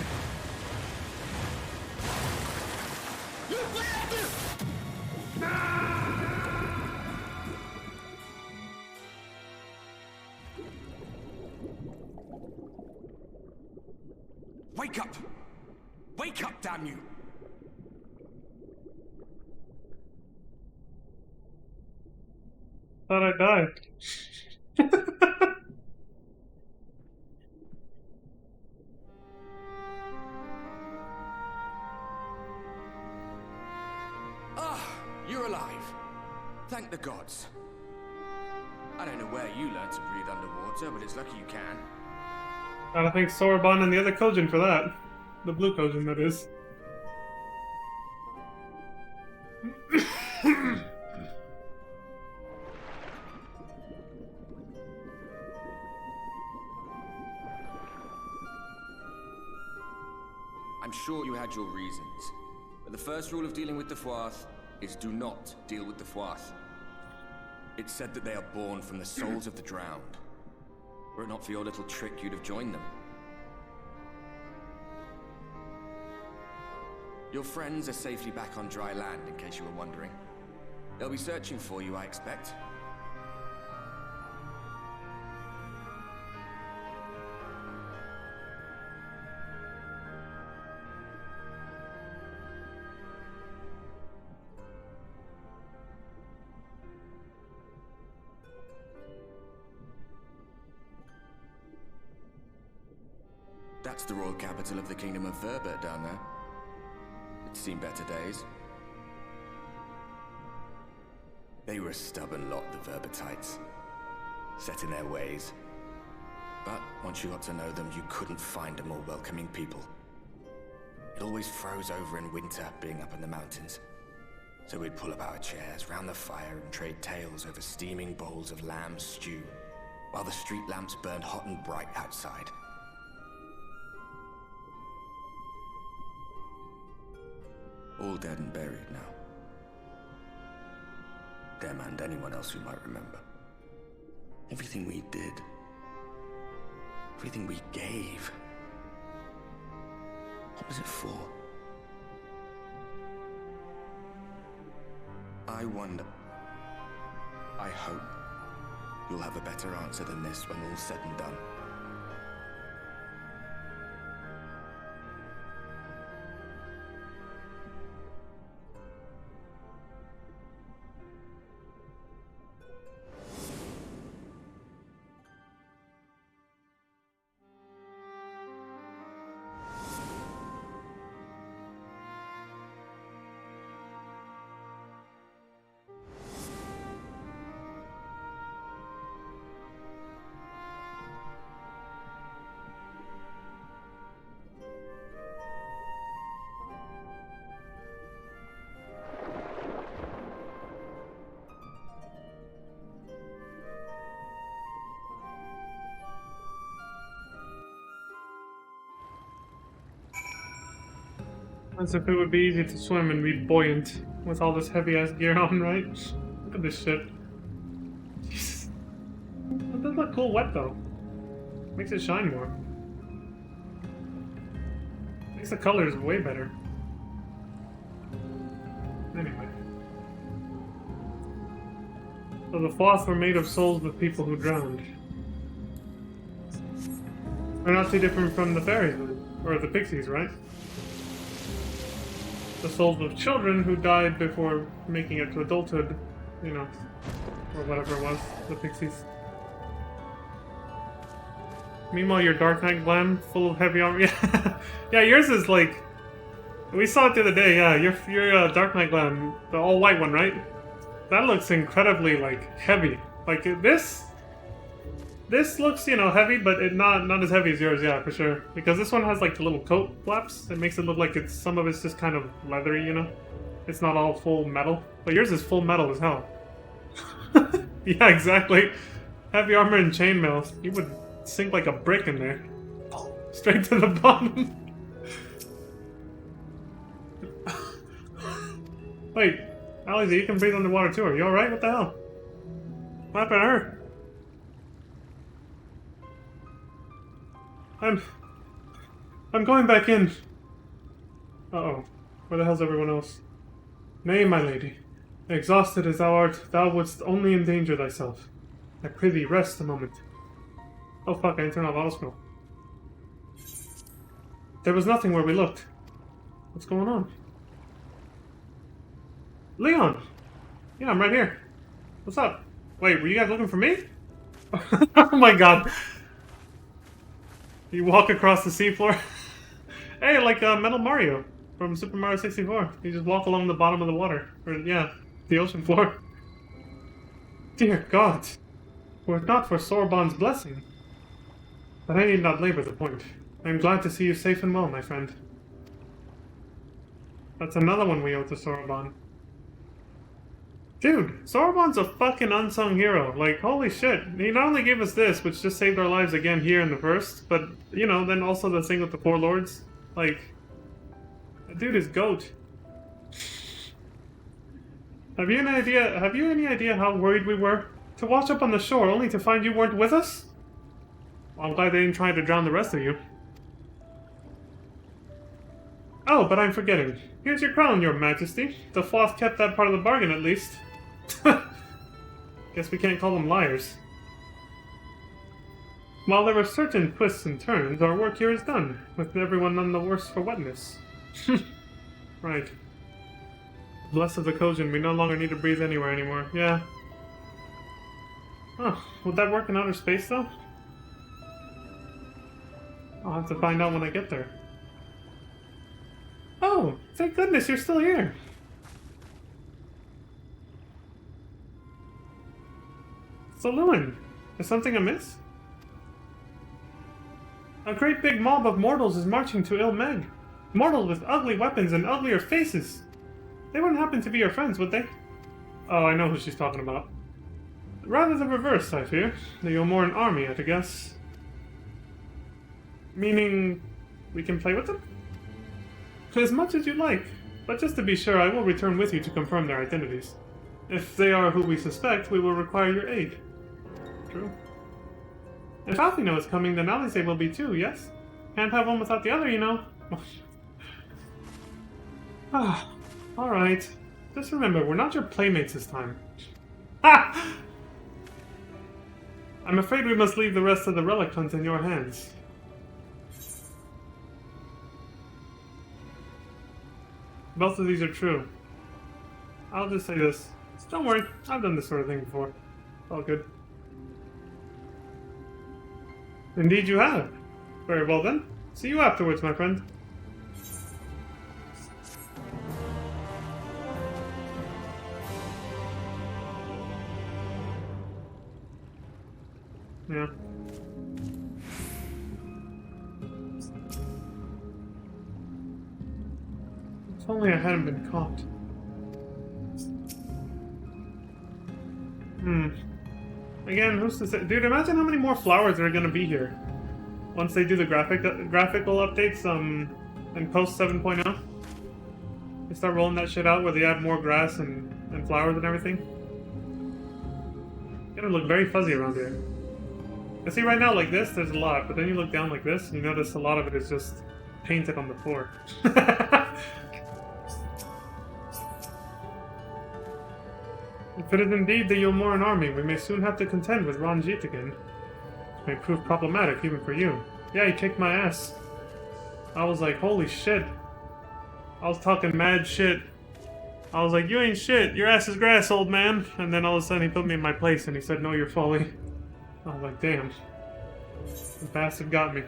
Wake up! Wake up, damn you! Thought I died. Ah, you're alive. Thank the gods. I don't know where you learned to breathe underwater, but it's lucky you can. Gotta thank Sorbonne and the other Kojin for that. The blue Kojin, that is. I'm sure you had your reasons, but the first rule of dealing with the Fwath is do not deal with the Fwath. It's said that they are born from the souls of the drowned. Were it not for your little trick, you'd have joined them. Your friends are safely back on dry land, in case you were wondering. They'll be searching for you, I expect. That's the royal capital of the Kingdom of Verbert down there. It's seen better days. They were a stubborn lot, the Verbertites. Set in their ways. But once you got to know them, you couldn't find a more welcoming people. It always froze over in winter, being up in the mountains. So we'd pull up our chairs round the fire and trade tales over steaming bowls of lamb stew, while the street lamps burned hot and bright outside. All dead and buried now. Them and anyone else who might remember. Everything we did. Everything we gave. What was it for? I wonder. I hope you'll have a better answer than this when all's said and done. As if it would be easy to swim and be buoyant with all this heavy-ass gear on, right? Look at this shit. Jesus. It does look cool wet, though. Makes it shine more. Makes the colors way better. Anyway. So the Floth were made of souls of people who drowned. They're not too different from the fairies, or the pixies, right? The souls of children who died before making it to adulthood, you know, or whatever it was, the pixies. Meanwhile, your Dark Knight glam, full of heavy armor. Yeah, yeah, yours is like, we saw it the other day. Yeah, your Dark Knight glam, the all white one, right? That looks incredibly like heavy. Like this looks, you know, heavy, but not as heavy as yours. Yeah, for sure. Because this one has like the little coat flaps. It makes it look like some of it's just kind of leathery, you know. It's not all full metal, but yours is full metal as hell. Yeah, exactly. Heavy armor and chainmail. You would sink like a brick in there. Straight to the bottom. Wait, Aliza, you can breathe underwater too. Are you alright? What the hell? What happened to her? I'm going back in. Uh-oh. Where the hell's everyone else? Nay, my lady. Exhausted as thou art, thou wouldst only endanger thyself. I prithee, rest a moment. Oh fuck, I didn't turn off auto scroll. There was nothing where we looked. What's going on? Leon! Yeah, I'm right here. What's up? Wait, were you guys looking for me? Oh my god. You walk across the seafloor? Hey, like Metal Mario from Super Mario 64. You just walk along the bottom of the water. Or, yeah, the ocean floor. Dear God. Were it not for Sorbonne's blessing. But I need not labor the point. I am glad to see you safe and well, my friend. That's another one we owe to Sorbonne. Dude, Sorbonne's a fucking unsung hero. Like, holy shit. He not only gave us this, which just saved our lives again here in the first, but, you know, then also the thing with the Four Lords. Like, that dude is GOAT. Have you any idea how worried we were? To wash up on the shore only to find you weren't with us? Well, I'm glad they didn't try to drown the rest of you. Oh, but I'm forgetting. Here's your crown, your majesty. The Floth kept that part of the bargain, at least. Guess we can't call them liars. While there are certain twists and turns, our work here is done, with everyone none the worse for wetness. Right. Blessed of the Kojin, we no longer need to breathe anywhere anymore. Yeah. Huh. Would that work in outer space, though? I'll have to find out when I get there. Oh, thank goodness you're still here. So, Lewin, is something amiss? A great big mob of mortals is marching to Ilmeg. Mortals with ugly weapons and uglier faces. They wouldn't happen to be your friends, would they? Oh, I know who she's talking about. Rather the reverse, I fear. You're more an army, I guess. Meaning, we can play with them? As much as you like, but just to be sure, I will return with you to confirm their identities. If they are who we suspect, we will require your aid. True. If Alfino is coming, then Alice will be too, yes? Can't have one without the other, you know. Ah, alright. Just remember, we're not your playmates this time. Ha! I'm afraid we must leave the rest of the relic hunt in your hands. Both of these are true. I'll just say this. Just don't worry, I've done this sort of thing before. It's all good. Indeed you have. Very well then. See you afterwards, my friend. Yeah. If only I hadn't been caught. Again, who's to say? Dude, imagine how many more flowers are gonna be here once they do the graphical updates in post 7.0. They start rolling that shit out where they add more grass and flowers and everything. It's gonna look very fuzzy around here. I see right now like this, there's a lot, but then you look down like this, and you notice a lot of it is just painted on the floor. If it is indeed the Yomoran army, we may soon have to contend with Ranjit again. This may prove problematic even for you. Yeah, he kicked my ass. I was like, holy shit. I was talking mad shit. I was like, you ain't shit, your ass is grass, old man. And then all of a sudden he put me in my place and he said, no, you're folly. I was like, damn. The bastard got me.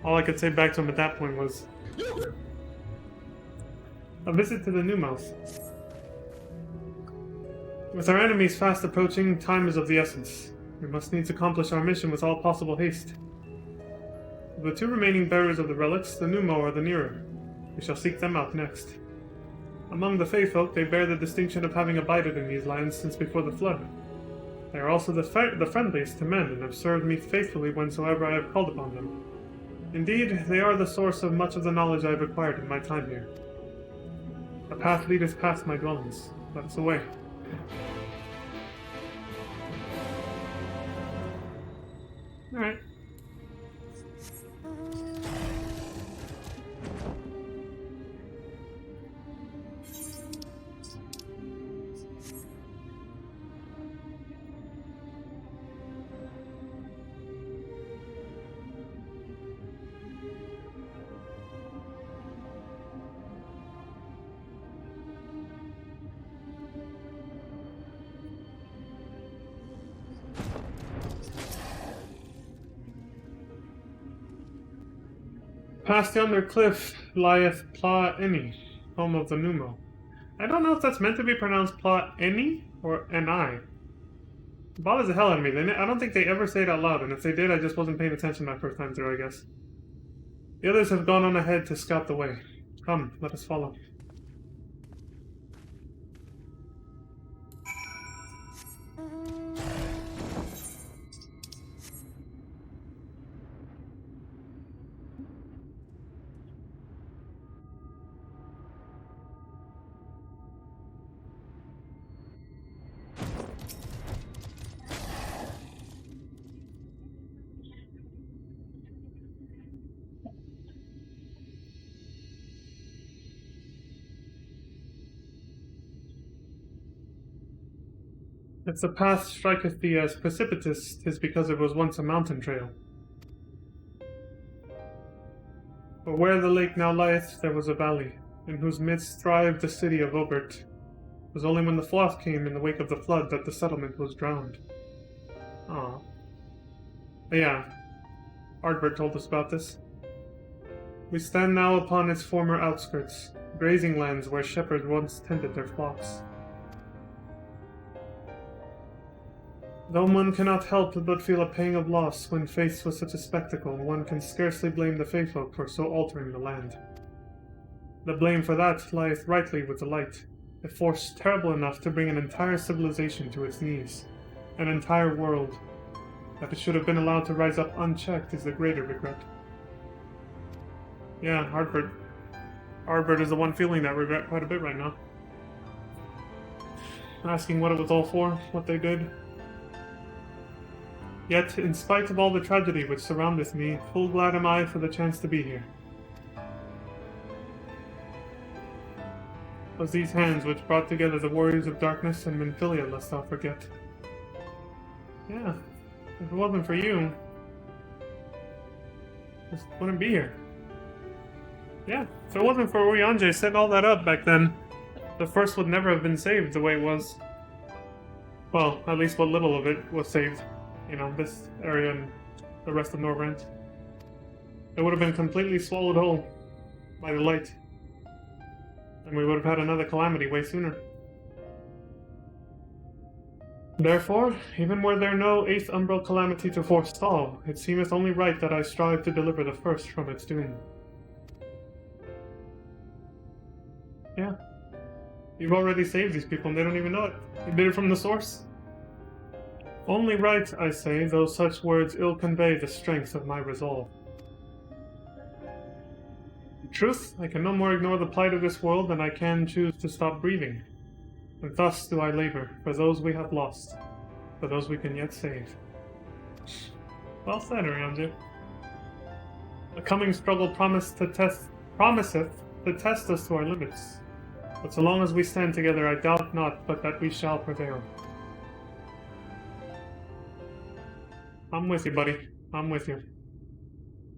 All I could say back to him at that point was... A visit to the New Mouth. With our enemies fast approaching, time is of the essence. We must needs accomplish our mission with all possible haste. Of the two remaining bearers of the relics, the Numo are the nearer. We shall seek them out next. Among the Fey folk, they bear the distinction of having abided in these lands since before the Flood. They are also the friendliest to men, and have served me faithfully whensoever I have called upon them. Indeed, they are the source of much of the knowledge I have acquired in my time here. A path leadeth past my dwellings. Let us away. Alright. Past yonder cliff lieth Pla Eni, home of the Numo. I don't know if that's meant to be pronounced Pla Eni or Ni. It bothers the hell out of me. I don't think they ever say it out loud, and if they did, I just wasn't paying attention that first time through, I guess. The others have gone on ahead to scout the way. Come, let us follow. If the path striketh thee as precipitous, 'tis because it was once a mountain trail. For where the lake now lieth, there was a valley, in whose midst thrived the city of Obert. It was only when the flood came in the wake of the flood that the settlement was drowned. Ah. Yeah, Ardbert told us about this. We stand now upon its former outskirts, grazing lands where shepherds once tended their flocks. Though one cannot help but feel a pang of loss when faced with such a spectacle, one can scarcely blame the Feyfolk for so altering the land. The blame for that lieth rightly with the Light, a force terrible enough to bring an entire civilization to its knees. An entire world. That it should have been allowed to rise up unchecked is the greater regret. Yeah, Ardbert is the one feeling that regret quite a bit right now. Asking what it was all for, what they did. Yet, in spite of all the tragedy which surroundeth me, full glad am I for the chance to be here. It was these hands which brought together the warriors of darkness and Minfilia, lest thou forget. Yeah, if it wasn't for you, I just wouldn't be here. Yeah, if it wasn't for Uyanje setting all that up back then, the first would never have been saved the way it was. Well, at least what little of it was saved. You know, this area and the rest of Norvrent. It would have been completely swallowed whole by the light. And we would have had another calamity way sooner. Therefore, even were there no 8th umbral calamity to forestall, it seemeth only right that I strive to deliver the first from its doom. Yeah. You've already saved these people and they don't even know it. You did it from the source. Only right, I say, though such words ill convey the strength of my resolve. truth, I can no more ignore the plight of this world than I can choose to stop breathing. And thus do I labor for those we have lost, for those we can yet save. Well said, Urianger. The coming struggle promiseth to test us to our limits. But so long as we stand together, I doubt not but that we shall prevail. I'm with you, buddy. I'm with you.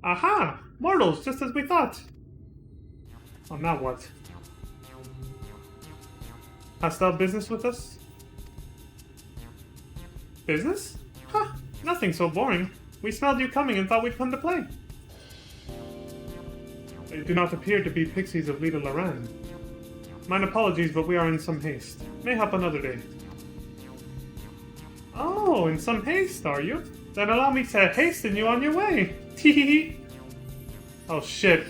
Aha! Mortals, just as we thought! Oh, now what? Hast thou business with us? Business? Huh, nothing so boring. We smelled you coming and thought we'd come to play. They do not appear to be pixies of Lita Laran. Mine apologies, but we are in some haste. Mayhap another day. Oh, in some haste, are you? Then allow me to hasten you on your way. Teehee. Oh shit.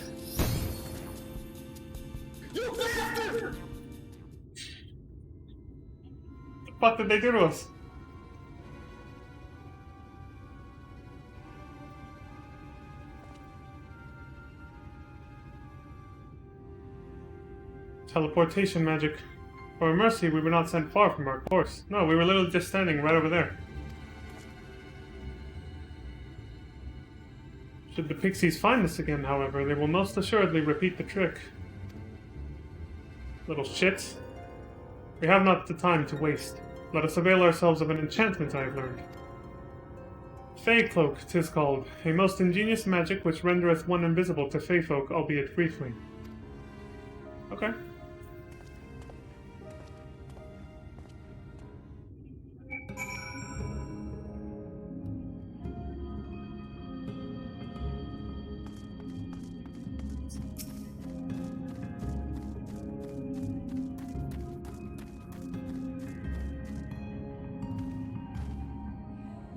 You bastard! The fuck did they do to us? Teleportation magic. For a mercy, we were not sent far from our course. No, we were literally just standing right over there. Should the pixies find us again, however, they will most assuredly repeat the trick. Little shits. We have not the time to waste. Let us avail ourselves of an enchantment I have learned. Fey Cloak, 'tis called, a most ingenious magic which rendereth one invisible to Fey folk, albeit briefly. Okay.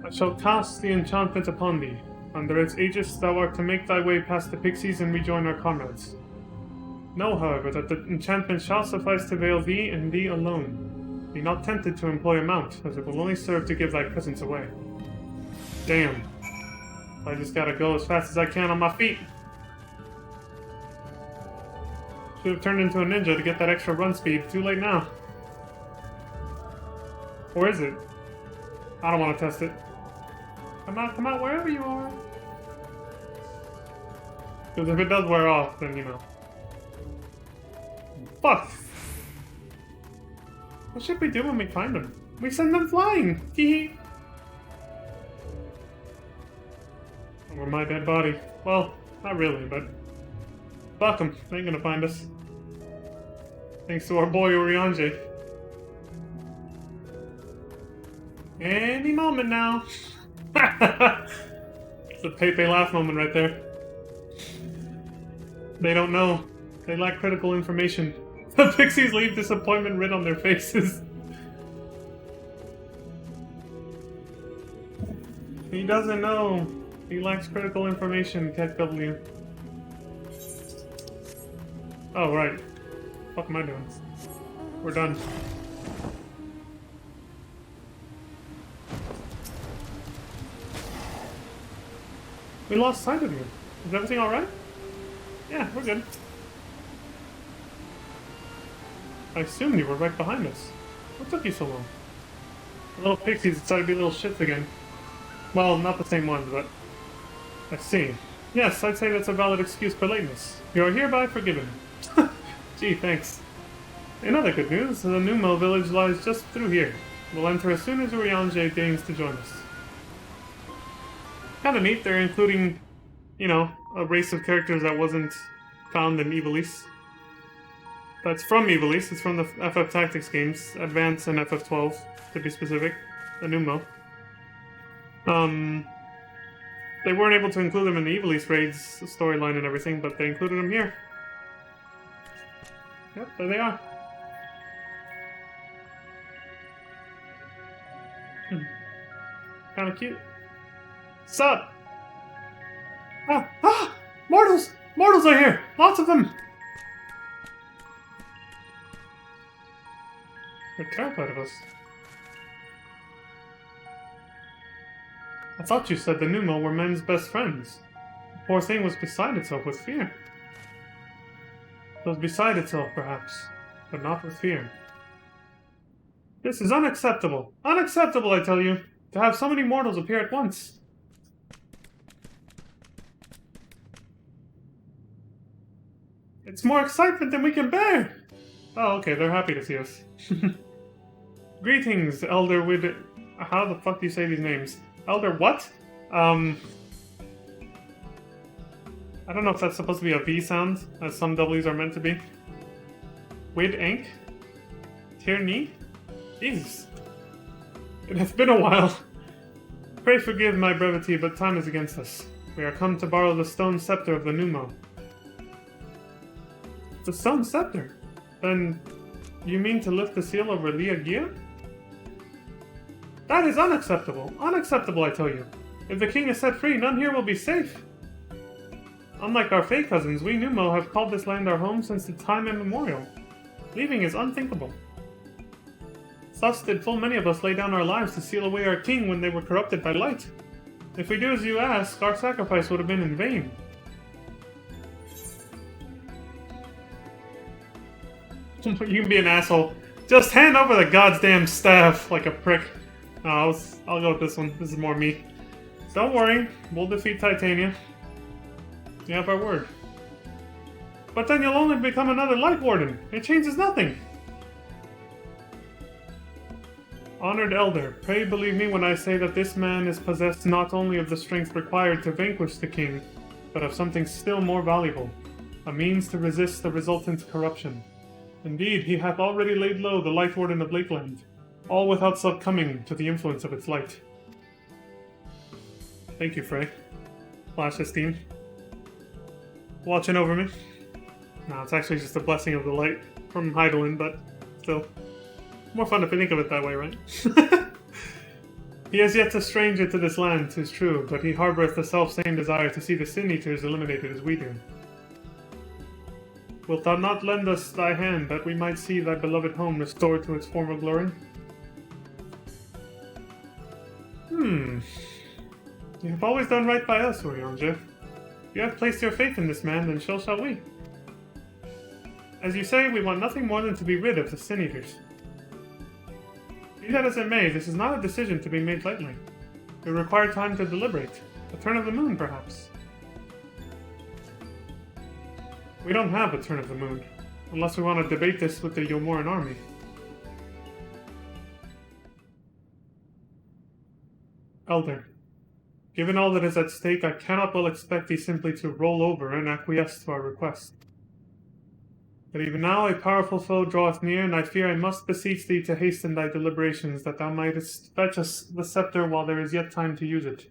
I shall cast the enchantment upon thee. Under its aegis thou art to make thy way past the pixies and rejoin our comrades. Know, however, that the enchantment shall suffice to veil thee and thee alone. Be not tempted to employ a mount, as it will only serve to give thy presence away. Damn. I just gotta go as fast as I can on my feet. Should have turned into a ninja to get that extra run speed. Too late now. Or is it? I don't want to test it. Come out, wherever you are. Because if it does wear off, then, you know. Fuck! What should we do when we find them? We send them flying! Teehee! Over my dead body. Well, not really, but... Fuck them. They ain't gonna find us. Thanks to our boy Urianger. Any moment now. It's a Pepe laugh moment right there. They don't know. They lack critical information. The pixies leave disappointment writ on their faces. He doesn't know. He lacks critical information, Cat W. Oh, right. What am I doing? We're done. We lost sight of you. Is everything alright? Yeah, we're good. I assumed you were right behind us. What took you so long? The little pixies decided to be little shits again. Well, not the same ones, but... I see. Yes, I'd say that's a valid excuse for lateness. You are hereby forgiven. Gee, thanks. In other good news, the Numo village lies just through here. We'll enter as soon as Urianger deigns to join us. Kinda neat, they're including, you know, a race of characters that wasn't found in Ivalice. That's from Ivalice, it's from the FF Tactics games, Advance and FF12, to be specific, the Numo. They weren't able to include them in the Ivalice raids storyline and everything, but they included them here. Yep, there they are. Kinda cute. Sup? Ah! Mortals! Mortals are here! Lots of them! They're terrified of us. I thought you said the Numo were men's best friends. The poor thing was beside itself with fear. It was beside itself, perhaps, but not with fear. This is unacceptable. Unacceptable, I tell you, to have so many mortals appear at once. It's more excitement than we can bear! Oh, okay, they're happy to see us. Greetings, Elder Wid... How the fuck do you say these names? Elder what? I don't know if that's supposed to be a V sound, as some W's are meant to be. Wid Ink? Tierney? Jesus. It hath been a while. Pray forgive my brevity, but time is against us. We are come to borrow the stone scepter of the Numo. The stone scepter? Then, you mean to lift the seal over Liagia? That is unacceptable. Unacceptable, I tell you. If the king is set free, none here will be safe. Unlike our Fey cousins, we Numo have called this land our home since the time immemorial. Leaving is unthinkable. Thus did full many of us lay down our lives to seal away our king when they were corrupted by light. If we do as you ask, our sacrifice would have been in vain. You can be an asshole. Just hand over the goddamn staff like a prick. I'll go with this one. This is more me. Don't worry, we'll defeat Titania. You have our word. But then you'll only become another Light Warden. It changes nothing. Honored Elder, pray believe me when I say that this man is possessed not only of the strength required to vanquish the king, but of something still more valuable, a means to resist the resultant corruption. Indeed, he hath already laid low the Light Warden of Lakeland, all without succumbing to the influence of its light. Thank you, Frey. Flash esteem. Watching over me. No, it's actually just a blessing of the light from Heidelin, but still. More fun if you think of it that way, right? He has yet a stranger to this land, 'tis true, but he harboureth the self-same desire to see the Sin-Eaters eliminated as we do. Wilt thou not lend us thy hand, that we might see thy beloved home restored to its former glory? You have always done right by us, Urianger. If you have placed your faith in this man, then so shall we. As you say, we want nothing more than to be rid of the Sin-Eaters. Be that as it may, this is not a decision to be made lightly. It will require time to deliberate. A turn of the moon, perhaps. We don't have a turn of the moon, unless we want to debate this with the Yomoran army. Elder, given all that is at stake, I cannot well expect thee simply to roll over and acquiesce to our request. But even now a powerful foe draweth near, and I fear I must beseech thee to hasten thy deliberations, that thou mightest fetch us the scepter while there is yet time to use it.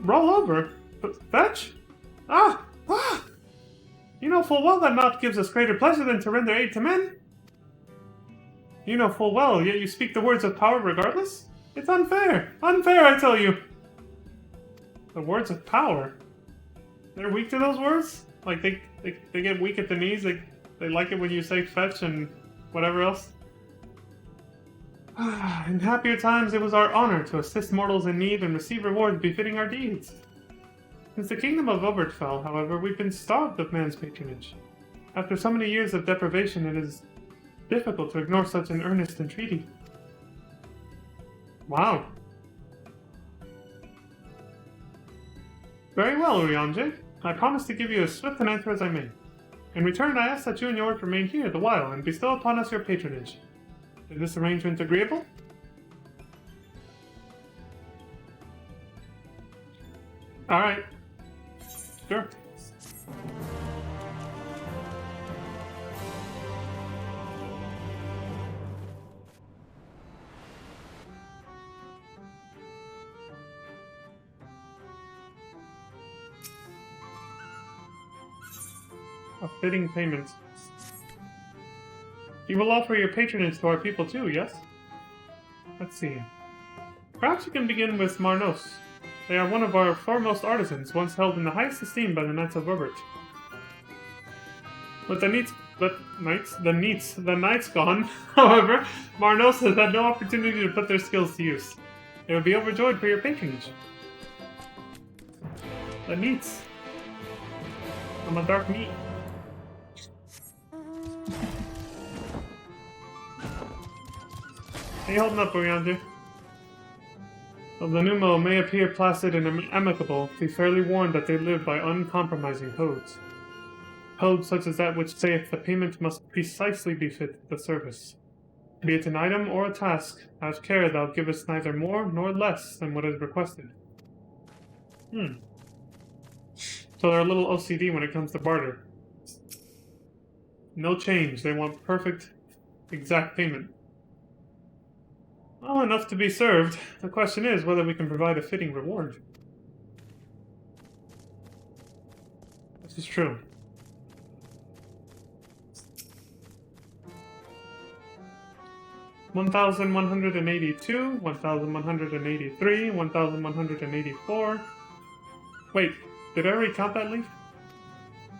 Roll over? Fetch? Ah! You know full well that naught gives us greater pleasure than to render aid to men. You know full well, yet you speak the words of power regardless? It's unfair! Unfair, I tell you! The words of power? They're weak to those words? Like, they get weak at the knees? They like it when you say fetch and whatever else? In happier times, it was our honor to assist mortals in need and receive rewards befitting our deeds. Since the kingdom of Obert fell, however, we've been starved of man's patronage. After so many years of deprivation, it is difficult to ignore such an earnest entreaty. Wow. Very well, Urianger. I promise to give you as swift an answer as I may. In return, I ask that you and yours remain here the while and bestow upon us your patronage. Is this arrangement agreeable? Alright. Sure. A fitting payment. You will offer your patronage to our people too, yes? Let's see. Perhaps you can begin with Marnos. They are one of our foremost artisans, once held in the highest esteem by the Knights of Robert. With the Knights gone, however, Marnos has had no opportunity to put their skills to use. They would be overjoyed for your patronage. The Knights. I'm a dark meat. How you holding up, Oriander? Though the Numo may appear placid and amicable, be fairly warned that they live by uncompromising codes. Codes such as that which saith the payment must precisely befit the service. Be it an item or a task, have care thou givest neither more nor less than what is requested. So they're a little OCD when it comes to barter. No change, they want perfect, exact payment. Well, enough to be served. The question is whether we can provide a fitting reward. This is true. $1,182, $1,183, $1,184. Wait, did I already count that leaf?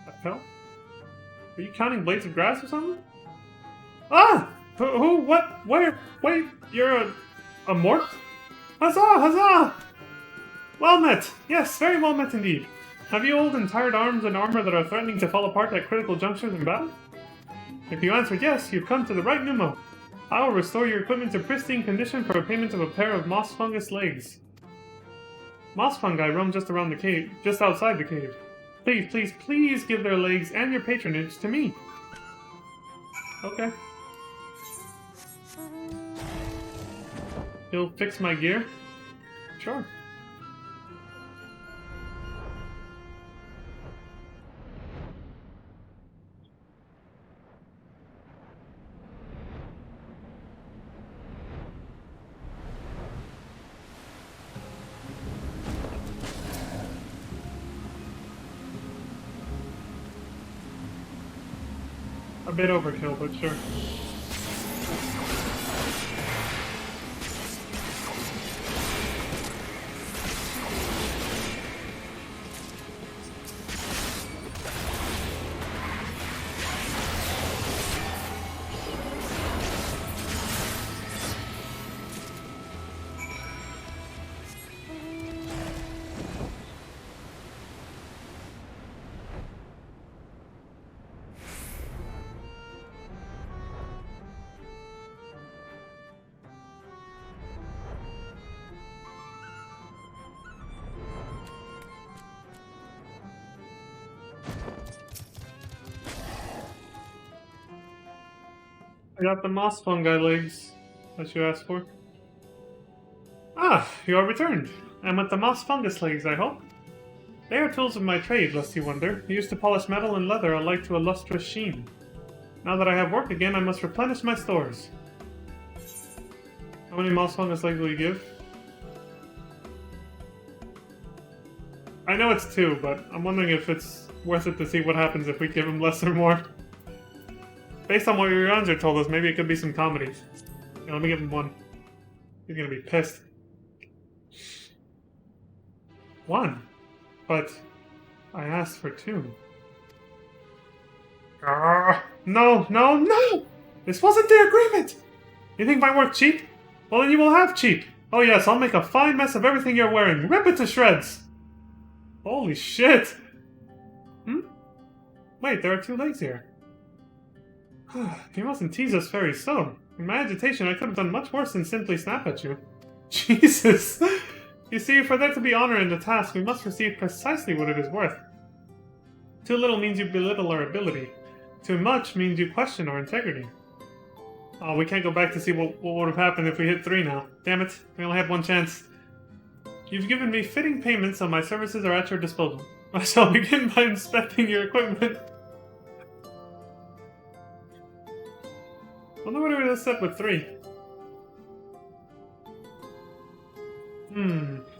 That hell? Are you counting blades of grass or something? Ah! Who? What? Where? Wait, you're a morph? Huzzah! Huzzah! Well met! Yes, very well met indeed. Have you old and tired arms and armor that are threatening to fall apart at critical junctures in battle? If you answered yes, you've come to the right Numo. I will restore your equipment to pristine condition for a payment of a pair of moss fungus legs. Moss fungi roam just around the cave, just outside the cave. Please, please, please give their legs and your patronage to me. Okay. You'll fix my gear? Sure. A bit overkill, but sure. I got the moss fungi legs that you asked for. Ah, you are returned. And with the moss fungus legs, I hope. They are tools of my trade, lest you wonder, used to polish metal and leather alike to a lustrous sheen. Now that I have work again, I must replenish my stores. How many moss fungus legs will you give? I know it's 2, but I'm wondering if it's worth it to see what happens if we give him less or more. Based on what your Ranzer told us, maybe it could be some comedy. Yeah, let me give him 1. He's gonna be pissed. 1. But I asked for 2. No, no, no! This wasn't the agreement! You think my work cheap? Well, then you will have cheap. Oh yes, I'll make a fine mess of everything you're wearing. Rip it to shreds! Holy shit! Wait, there are 2 legs here. You mustn't tease us very so. In my agitation, I could have done much worse than simply snap at you. Jesus! You see, for there to be honor in the task, we must receive precisely what it is worth. Too little means you belittle our ability. Too much means you question our integrity. Oh, we can't go back to see what would have happened if we hit 3 now. Damn it, we only have 1 chance. You've given me fitting payments, so my services are at your disposal. I shall begin by inspecting your equipment. I wonder what it would have said with 3.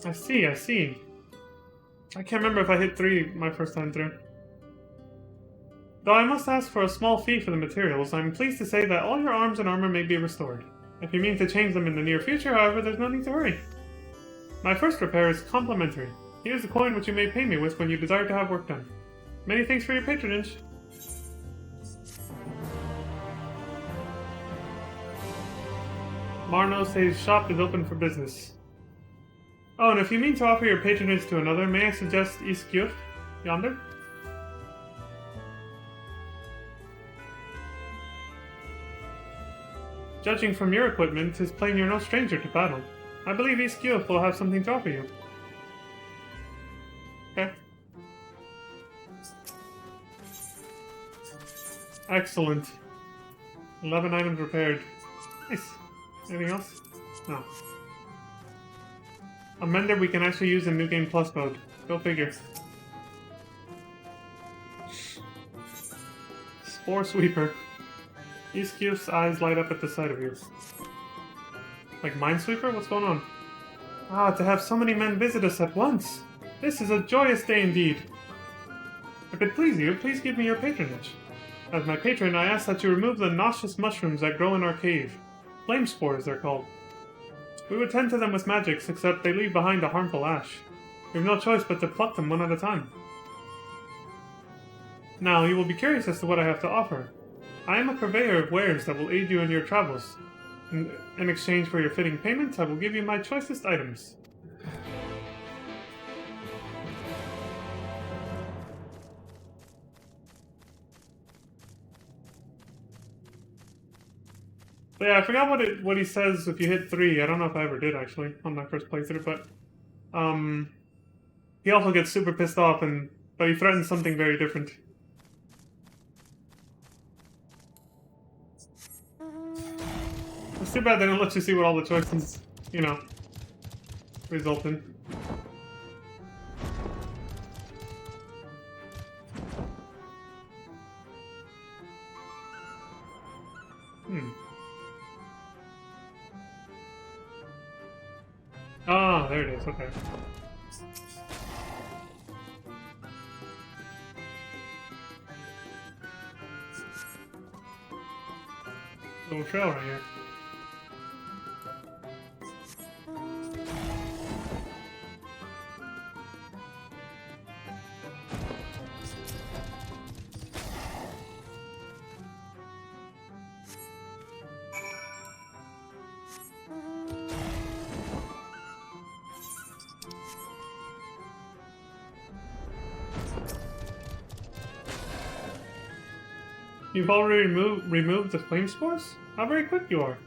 I see. I can't remember if I hit 3 my first time through. Though I must ask for a small fee for the materials, I'm pleased to say that all your arms and armor may be restored. If you mean to change them in the near future, however, there's no need to hurry. My first repair is complimentary. Here's the coin which you may pay me with when you desire to have work done. Many thanks for your patronage. Marno says shop is open for business. Oh, and if you mean to offer your patronage to another, may I suggest Iskjur, yonder? Judging from your equipment, it's plain you're no stranger to battle. I believe East Guild will have something to offer you. Okay. Excellent. 11 items repaired. Nice. Anything else? No. A mender we can actually use in New Game Plus mode. Go figure. Spore Sweeper. East Guild's eyes light up at the sight of you. Like Minesweeper? What's going on? Ah, to have so many men visit us at once! This is a joyous day indeed! If it please you, please give me your patronage. As my patron, I ask that you remove the nauseous mushrooms that grow in our cave. Flame spores, they're called. We would tend to them with magics, except they leave behind a harmful ash. We have no choice but to pluck them one at a time. Now, you will be curious as to what I have to offer. I am a purveyor of wares that will aid you in your travels. In exchange for your fitting payment, I will give you my choicest items. But yeah, I forgot what he says if you hit 3. I don't know if I ever did, actually, on my first playthrough, but... he also gets super pissed off, but he threatens something very different. It's too bad they don't let you see what all the choices, you know, result in. Ah, there it is, okay. Little trail right here. You've already removed the flame spores? How very quick you are.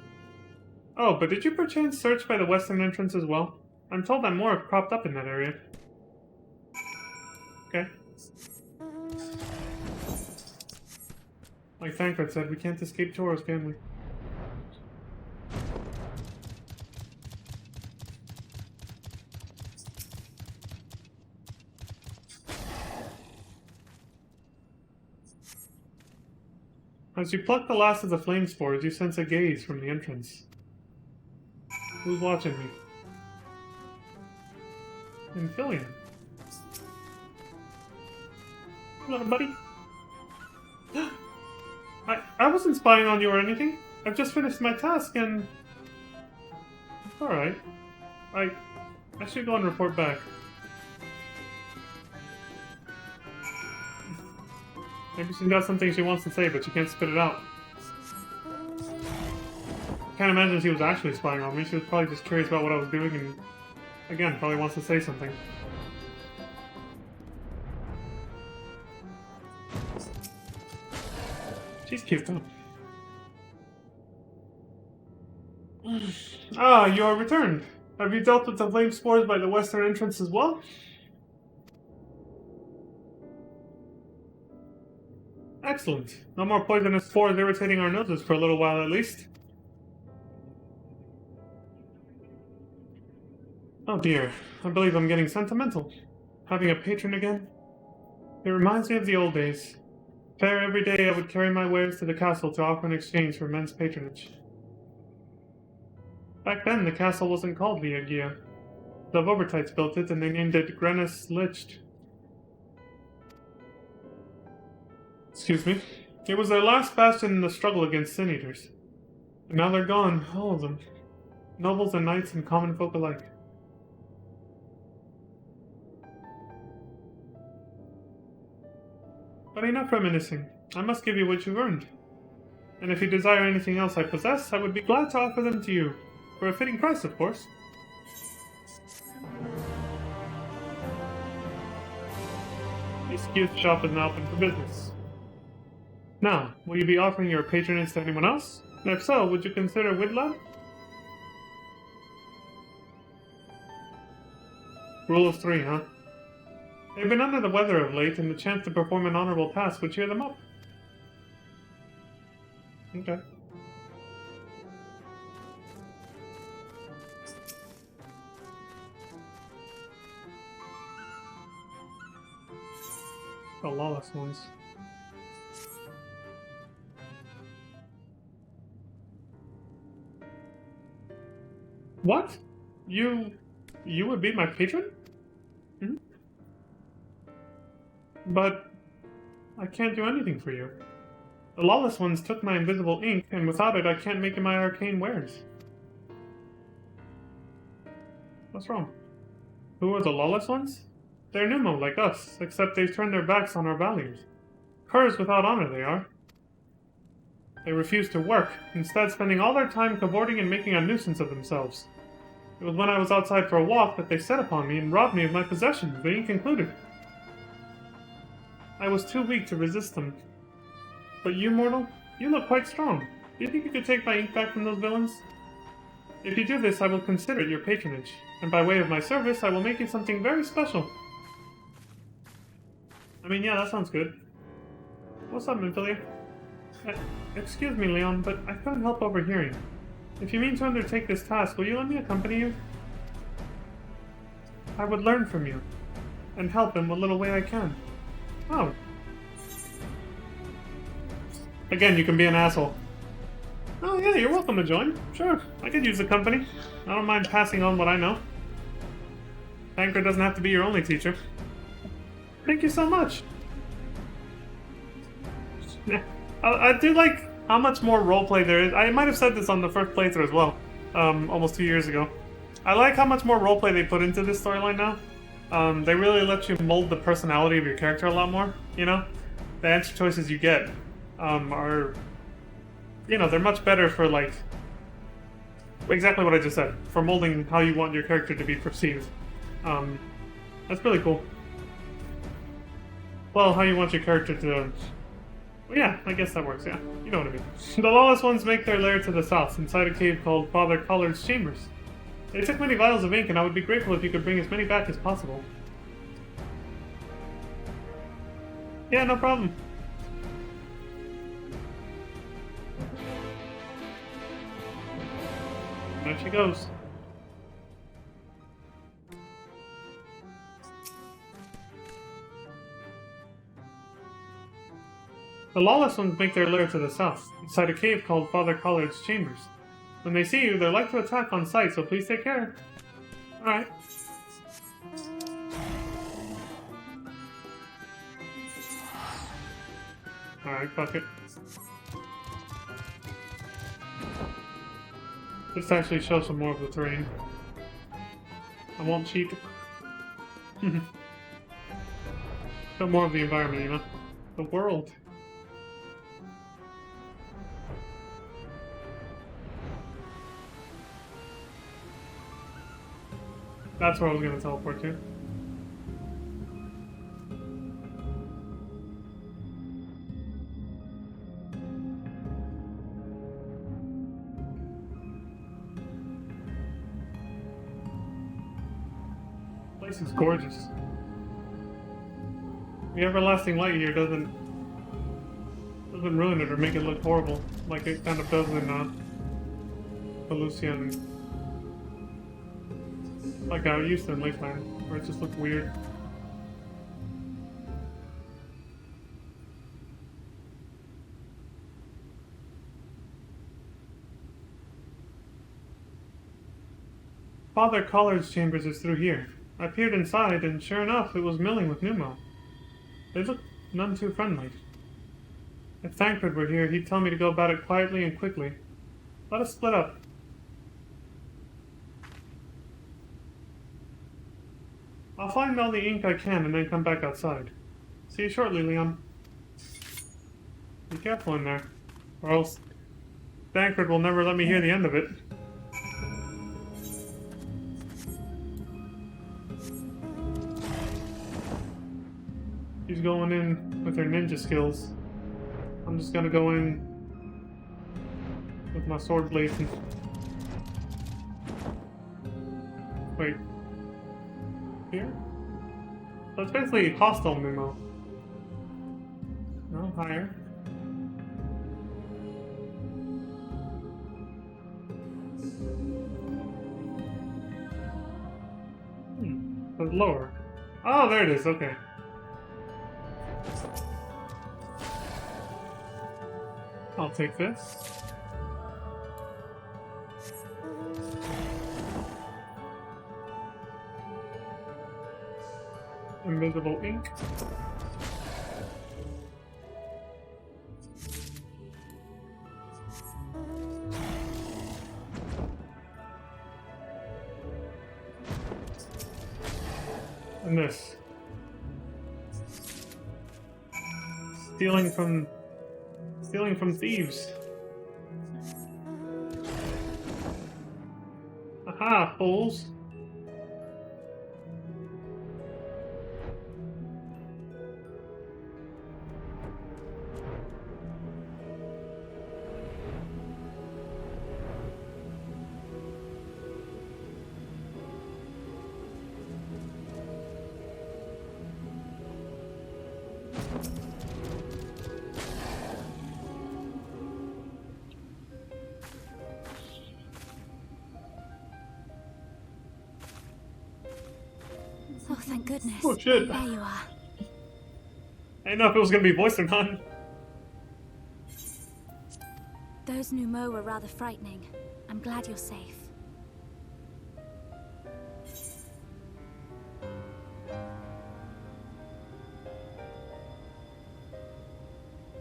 Oh, but did you perchance search by the western entrance as well? I'm told that more have cropped up in that area. Okay. Like Thancred said, we can't escape chores, can we? As you pluck the last of the flame spores, you sense a gaze from the entrance. Who's watching me? Amphibian. Hello, buddy. I wasn't spying on you or anything. I've just finished my task and... Alright. I should go and report back. Maybe she's got something she wants to say, but she can't spit it out. Can't imagine she was actually spying on me. She was probably just curious about what I was doing and, again, probably wants to say something. She's cute, though. Ah, you are returned. Have you dealt with the flame spores by the western entrance as well? Excellent. No more poisonous spores irritating our noses for a little while at least. Oh dear, I believe I'm getting sentimental. Having a patron again? It reminds me of the old days. Fair every day I would carry my wares to the castle to offer in exchange for men's patronage. Back then the castle wasn't called Viagia. The Vobertites built it and they named it Grennis Licht. Excuse me. It was their last bastion in the struggle against Sin Eaters. And now they're gone, all of them. Nobles and knights and common folk alike. But enough reminiscing. I must give you what you've earned. And if you desire anything else I possess, I would be glad to offer them to you. For a fitting price, of course. This gift shop is now open for business. Now, will you be offering your patronage to anyone else? If so, would you consider Widlab? Rule of 3, huh? They've been under the weather of late, and the chance to perform an honorable task would cheer them up. Okay. The lawless ones. What? You would be my patron? Hmm? But I can't do anything for you. The lawless ones took my invisible ink, and without it I can't make my arcane wares. What's wrong? Who are the lawless ones? They're Pneumo, like us, except they've turned their backs on our values. Curs without honor, they are. They refuse to work, instead spending all their time cavorting and making a nuisance of themselves. It was when I was outside for a walk that they set upon me and robbed me of my possessions, the ink included. I was too weak to resist them. But you, mortal, you look quite strong. Do you think you could take my ink back from those villains? If you do this, I will consider it your patronage, and by way of my service, I will make you something very special. I mean, yeah, that sounds good. What's up, Minfilia? Excuse me, Leon, but I couldn't help overhearing. If you mean to undertake this task, will you let me accompany you? I would learn from you, and help in what little way I can. Oh. Again, you can be an asshole. Oh yeah, you're welcome to join. Sure, I could use the company. I don't mind passing on what I know. Tancred doesn't have to be your only teacher. Thank you so much. Yeah, I do like how much more roleplay there is. I might have said this on the first playthrough as well, almost 2 years ago. I like how much more roleplay they put into this storyline now. They really let you mold the personality of your character a lot more, you know? The answer choices you get are, you know, they're much better for, like, exactly what I just said, for molding how you want your character to be perceived. That's really cool. Well, how you want your character to... Well, yeah, I guess that works, yeah. You know what I mean. The lawless ones make their lair to the south, inside a cave called Father Collard's Chambers. They took many vials of ink, and I would be grateful if you could bring as many back as possible. Yeah, no problem. There she goes. The lawless ones make their lair to the south, inside a cave called Father Collard's Chambers. When they see you, they like to attack on sight, so please take care. Alright. Alright, fuck it. Let's actually show some more of the terrain. I won't cheat. Show more of the environment, you know? The world. That's where I was gonna teleport to. This place is gorgeous. The everlasting light here doesn't ruin it or make it look horrible like it kind of does in Elysian. Like how it used to in Lakeland, where it just looked weird. Father Collard's chambers is through here. I peered inside, and sure enough, it was milling with Pneumo. They looked none too friendly. If Thancred were here, he'd tell me to go about it quietly and quickly. Let us split up. I'll find all the ink I can and then come back outside. See you shortly, Leon. Be careful in there, or else Thancred will never let me hear the end of it. She's going in with her ninja skills. I'm just gonna go in with my sword blazing. Wait. Here? So it's basically hostile Mimo. No, higher. So it's lower. Oh, there it is, okay. I'll take this. Invisible ink. And this. Stealing from thieves. Aha, fools. Oh, thank goodness. Oh, shit. There you are. I didn't know if it was gonna be voiced or not. Those Numo were rather frightening. I'm glad you're safe.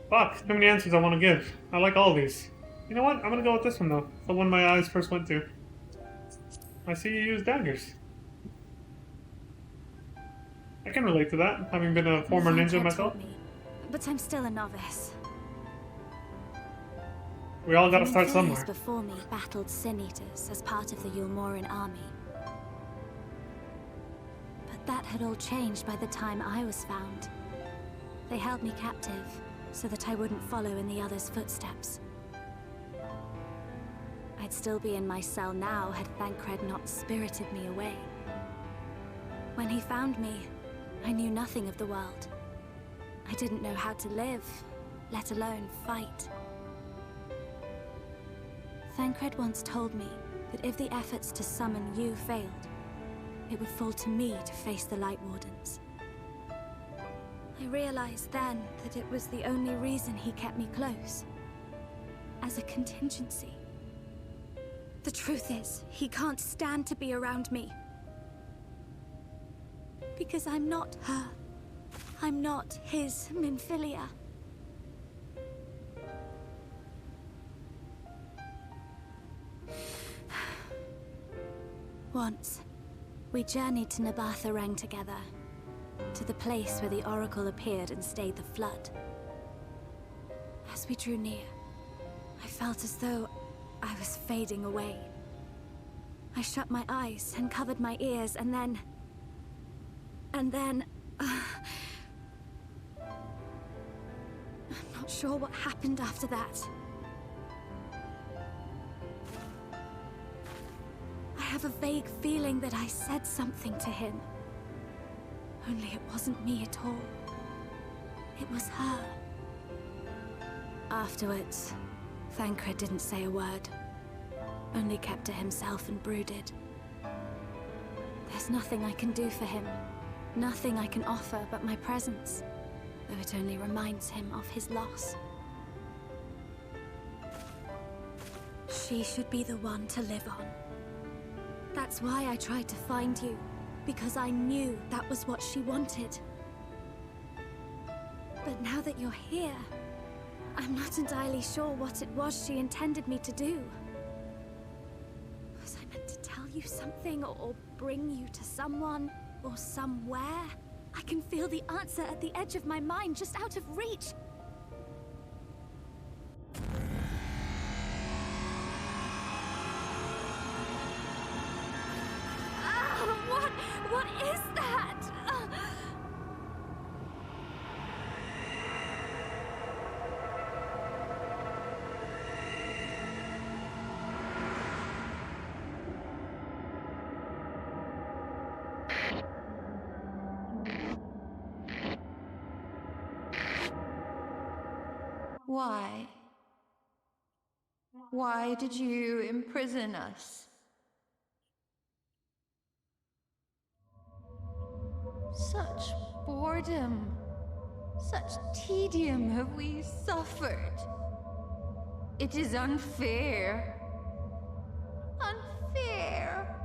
Fuck, too many answers I want to give. I like all these. You know what? I'm gonna go with this one though. The one my eyes first went to. I see you use daggers. I can relate to that, having been a former ninja Thancred myself. taught me, but I'm still a novice. We all gotta start Inferiors somewhere. before me battled Sin Eaters as part of the Yulmoran army. But that had all changed by the time I was found. They held me captive, so that I wouldn't follow in the others' footsteps. I'd still be in my cell now had Thancred not spirited me away. When he found me, I knew nothing of the world. I didn't know how to live, let alone fight. Thancred once told me that if the efforts to summon you failed, it would fall to me to face the Light Wardens. I realized then that it was the only reason he kept me close. As a contingency. The truth is, he can't stand to be around me. Because I'm not her. I'm not his Minfilia. Once, we journeyed to Nabatha Reng together, to the place where the Oracle appeared and stayed the flood. As we drew near, I felt as though I was fading away. I shut my eyes and covered my ears, and then... I'm not sure what happened after that. I have a vague feeling that I said something to him. Only it wasn't me at all. It was her. Afterwards, Thancred didn't say a word. Only kept to himself and brooded. There's nothing I can do for him. Nothing I can offer but my presence, though it only reminds him of his loss. She should be the one to live on. That's why I tried to find you, because I knew that was what she wanted. But now that you're here, I'm not entirely sure what it was she intended me to do. Was I meant to tell you something, or bring you to someone? Or somewhere? I can feel the answer at the edge of my mind, just out of reach. What is that? Why? Why did you imprison us? Such boredom, such tedium have we suffered. It is unfair. Unfair.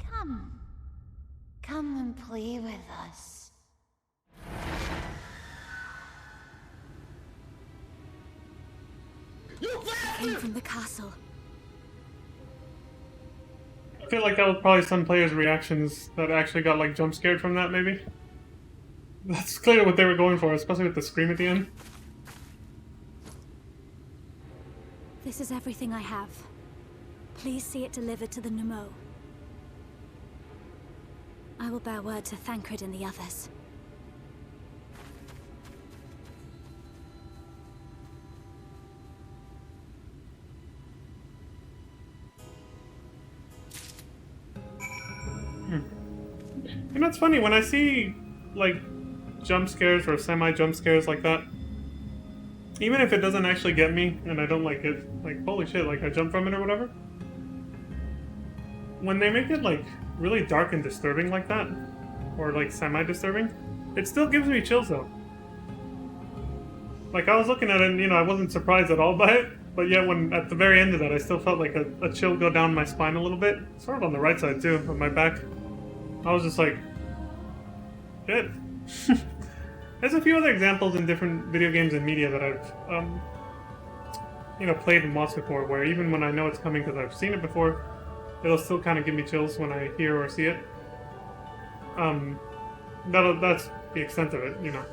Come. Come and play with us. Came from the castle. I feel like that was probably some players' reactions that actually got like jump scared from that, maybe. That's clearly what they were going for, especially with the scream at the end. This is everything I have. Please see it delivered to the Nemo. I will bear word to Thancred and the others. You know, it's funny, when I see, like, jump scares or semi-jump scares like that, even if it doesn't actually get me, and I don't like it, like, holy shit, like, I jump from it or whatever, when they make it, like, really dark and disturbing like that, or, like, semi-disturbing, it still gives me chills, though. Like, I was looking at it, and, you know, I wasn't surprised at all by it, but yet when, at the very end of that, I still felt like a chill go down my spine a little bit, sort of on the right side, too, of my back. I was just like, shit. There's a few other examples in different video games and media that I've, you know, played and watched before, where even when I know it's coming because I've seen it before, it'll still kind of give me chills when I hear or see it. That's the extent of it, you know.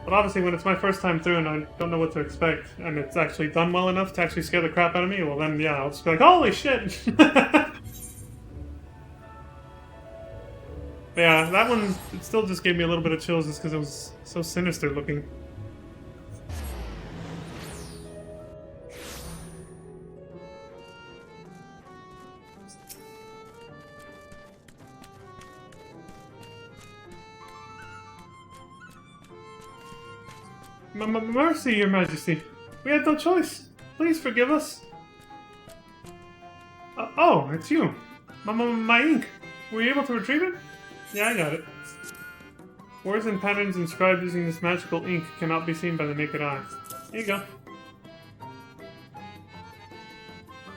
But obviously when it's my first time through and I don't know what to expect, and it's actually done well enough to actually scare the crap out of me, well then, yeah, I'll just be like, holy shit! Yeah, that one, it still just gave me a little bit of chills just because it was so sinister looking. Mercy, Your Majesty. We had no choice. Please forgive us. Oh, it's you. My ink. Were you able to retrieve it? Yeah, I got it. Words and patterns inscribed using this magical ink cannot be seen by the naked eye. Here you go.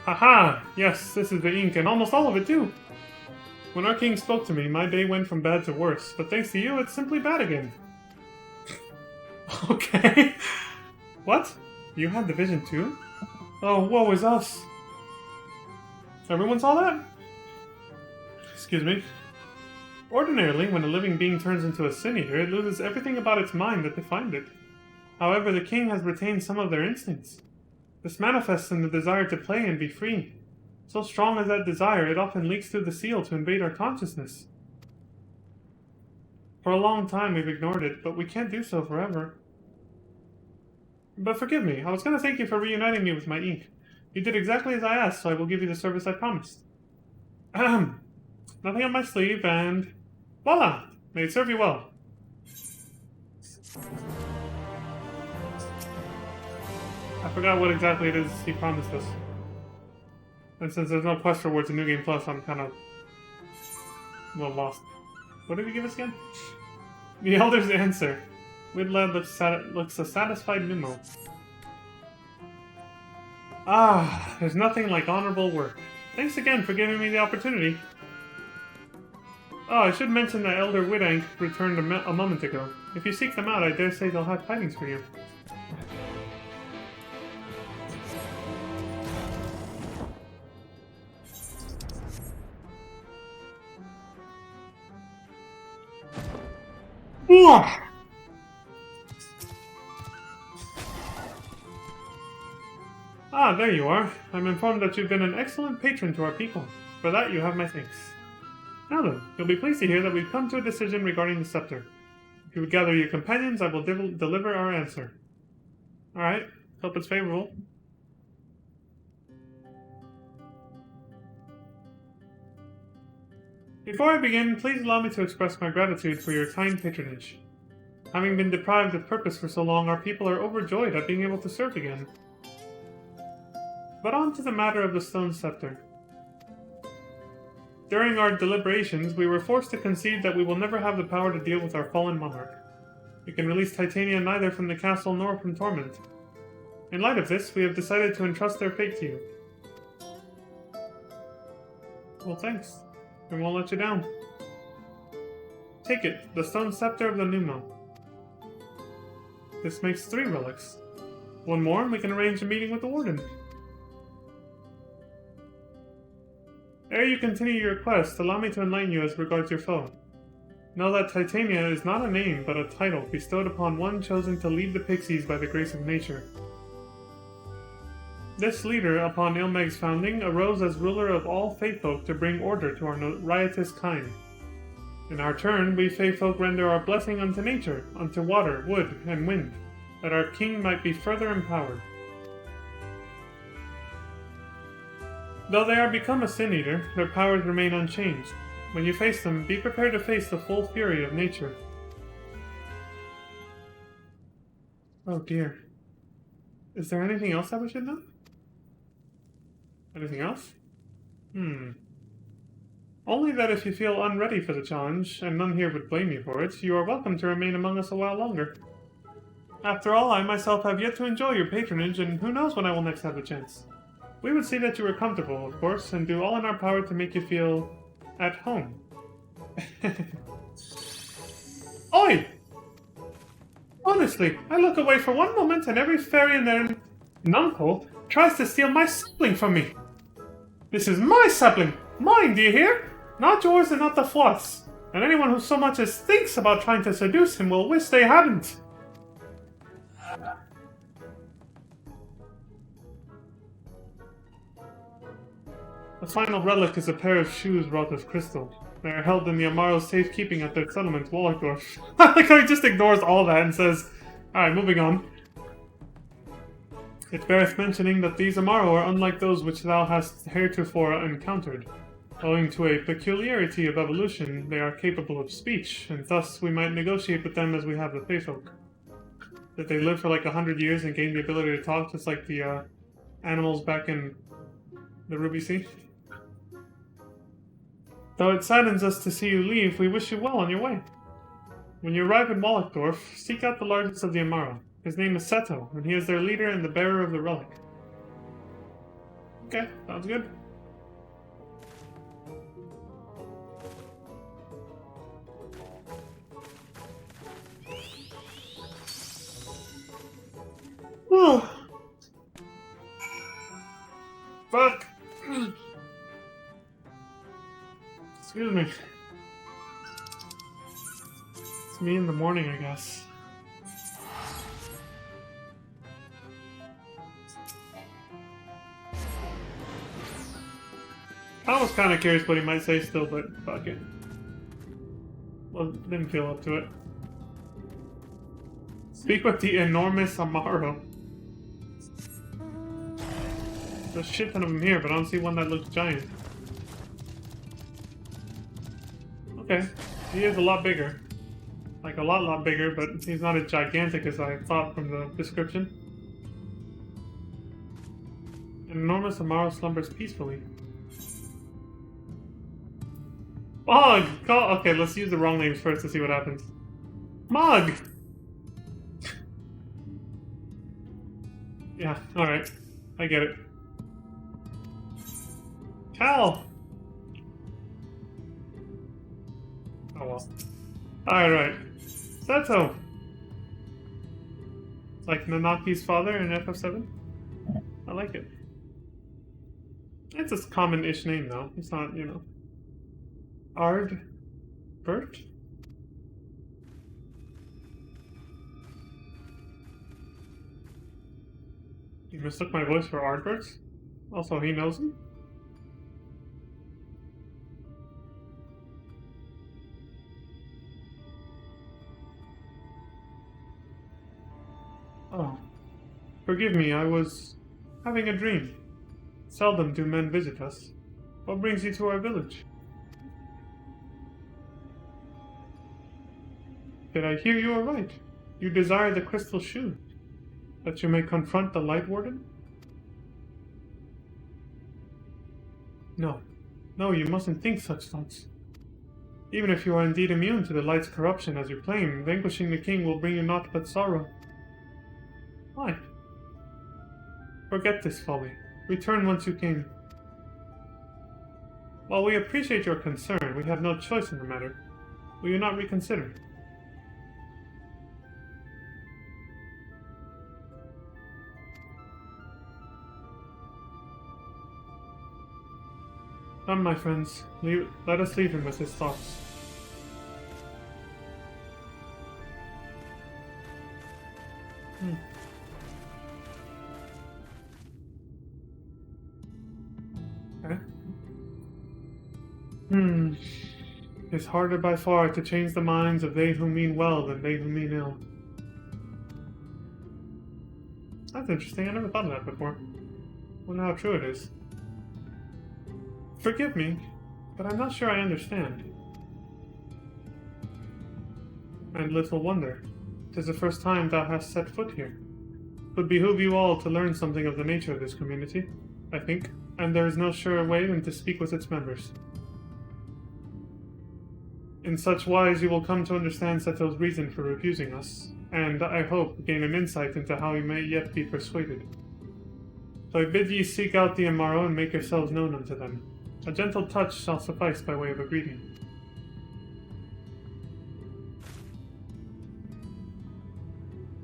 Haha! Yes, this is the ink, and almost all of it, too. When our king spoke to me, my day went from bad to worse, but thanks to you, it's simply bad again. Okay. What? You had the vision, too? Oh, woe is us. Everyone saw that? Excuse me. Ordinarily, when a living being turns into a sin eater, it loses everything about its mind that defined it. However, the king has retained some of their instincts. This manifests in the desire to play and be free. So strong is that desire, it often leaks through the seal to invade our consciousness. For a long time we've ignored it, but we can't do so forever. But forgive me, I was going to thank you for reuniting me with my ink. You did exactly as I asked, so I will give you the service I promised. Ahem. Nothing on my sleeve, and... voila! May it serve you well. I forgot what exactly it is he promised us. And since there's no quest rewards in New Game Plus, I'm kind of... a little lost. What did he give us again? The Elder's answer. Widlad looks a satisfied Nemo. Ah, there's nothing like honorable work. Thanks again for giving me the opportunity. Oh, I should mention that Elder Widank returned a moment ago. If you seek them out, I dare say they'll have tidings for you. Ah, there you are. I'm informed that you've been an excellent patron to our people. For that, you have my thanks. Now then, you'll be pleased to hear that we've come to a decision regarding the scepter. If you would gather your companions, I will deliver our answer. Alright, hope it's favorable. Before I begin, please allow me to express my gratitude for your kind patronage. Having been deprived of purpose for so long, our people are overjoyed at being able to serve again. But on to the matter of the Stone Scepter. During our deliberations, we were forced to concede that we will never have the power to deal with our fallen monarch. We can release Titania neither from the castle nor from Torment. In light of this, we have decided to entrust their fate to you. Well, thanks. We won't let you down. Take it, the Stone Scepter of the Pneumo. This makes 3 relics. One more and we can arrange a meeting with the Warden. Ere you continue your quest, allow me to enlighten you as regards your foe. Know that Titania is not a name, but a title bestowed upon one chosen to lead the Pixies by the grace of nature. This leader, upon Ilmeg's founding, arose as ruler of all Faefolk to bring order to our riotous kind. In our turn, we Faefolk render our blessing unto nature, unto water, wood, and wind, that our king might be further empowered. Though they are become a Sin Eater, their powers remain unchanged. When you face them, be prepared to face the full fury of nature. Oh dear. Is there anything else that we should know? Anything else? Only that if you feel unready for the challenge, and none here would blame you for it, you are welcome to remain among us a while longer. After all, I myself have yet to enjoy your patronage, and who knows when I will next have the chance. We would see that you are comfortable, of course, and do all in our power to make you feel at home. Oi! Honestly, I look away for one moment and every fairy and their nuncle tries to steal my sapling from me. This is my sapling! Mine, do you hear? Not yours and not the fourth's. And anyone who so much as thinks about trying to seduce him will wish they hadn't. The final relic is a pair of shoes wrought of crystal. They are held in the Amaro's safekeeping at their settlement, Wallachdorf. I like how he just ignores all that and says, alright, moving on. It beareth mentioning that these Amaro are unlike those which thou hast heretofore encountered. Owing to a peculiarity of evolution, they are capable of speech, and thus we might negotiate with them as we have the Faefolk. That they live for like 100 years and gain the ability to talk just like the animals back in the Ruby Sea. Though it saddens us to see you leave, we wish you well on your way. When you arrive in Wallachdorf, seek out the largest of the Amaro. His name is Seto, and he is their leader and the bearer of the relic. Okay, sounds good. Whew. Fuck. Excuse me. It's me in the morning, I guess. I was kind of curious what he might say still, but fuck it. Well, didn't feel up to it. Speak with the enormous Amaro. There's a shit ton of them here, but I don't see one that looks giant. Okay, he is a lot bigger. Like a lot bigger, but he's not as gigantic as I thought from the description. An enormous Amaro slumbers peacefully. Mog! Okay, let's use the wrong names first to see what happens. Mog! Yeah, alright. I get it. Cal! Oh well. Alright. Seto! Like Nanaki's father in FF7? I like it. It's a common-ish name though. It's not, you know. Ardbert? You mistook my voice for Ardbert? Also, he knows him? Oh. Forgive me, I was having a dream. Seldom do men visit us. What brings you to our village? did I hear you aright? You desire the crystal shoe, that you may confront the Light Warden? No. No, you mustn't think such thoughts. Even if you are indeed immune to the light's corruption as you claim, vanquishing the king will bring you naught but sorrow. Why? Forget this folly. Return whence you came. While we appreciate your concern, we have no choice in the matter. Will you not reconsider? Come, my friends, let us leave him with his thoughts. Okay. It's harder by far to change the minds of they who mean well than they who mean ill. That's interesting, I never thought of that before. Wonder how true it is. Forgive me, but I'm not sure I understand. And little wonder. 'Tis the first time thou hast set foot here. 'Twould behoove you all to learn something of the nature of this community, I think, and there is no surer way than to speak with its members. In such wise you will come to understand Seto's reason for refusing us, and, I hope, gain an insight into how he may yet be persuaded. So I bid ye seek out the Amaro and make yourselves known unto them. A gentle touch shall suffice by way of a greeting.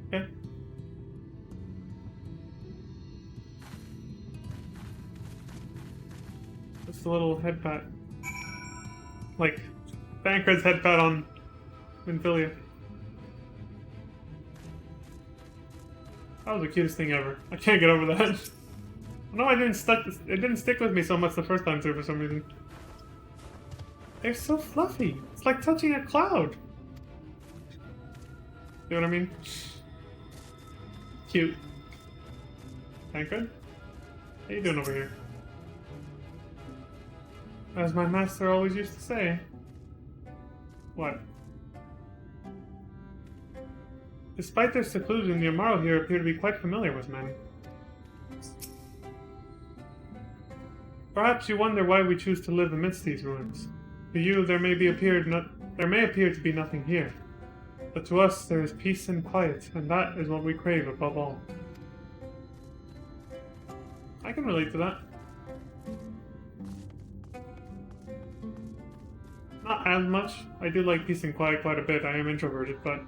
Okay. Just a little head pat. Like Bankred's head pat on Minfilia. That was the cutest thing ever. I can't get over that. No, it didn't stick with me so much the first time too for some reason. They're so fluffy. It's like touching a cloud. You know what I mean? Cute. Bankred? How you doing over here? As my master always used to say. What? Despite their seclusion, the Amaro here appear to be quite familiar with men. Perhaps you wonder why we choose to live amidst these ruins. To you, there may appear to be nothing here. But to us, there is peace and quiet, and that is what we crave above all. I can relate to that. Not as much. I do like peace and quiet quite a bit. I am introverted, but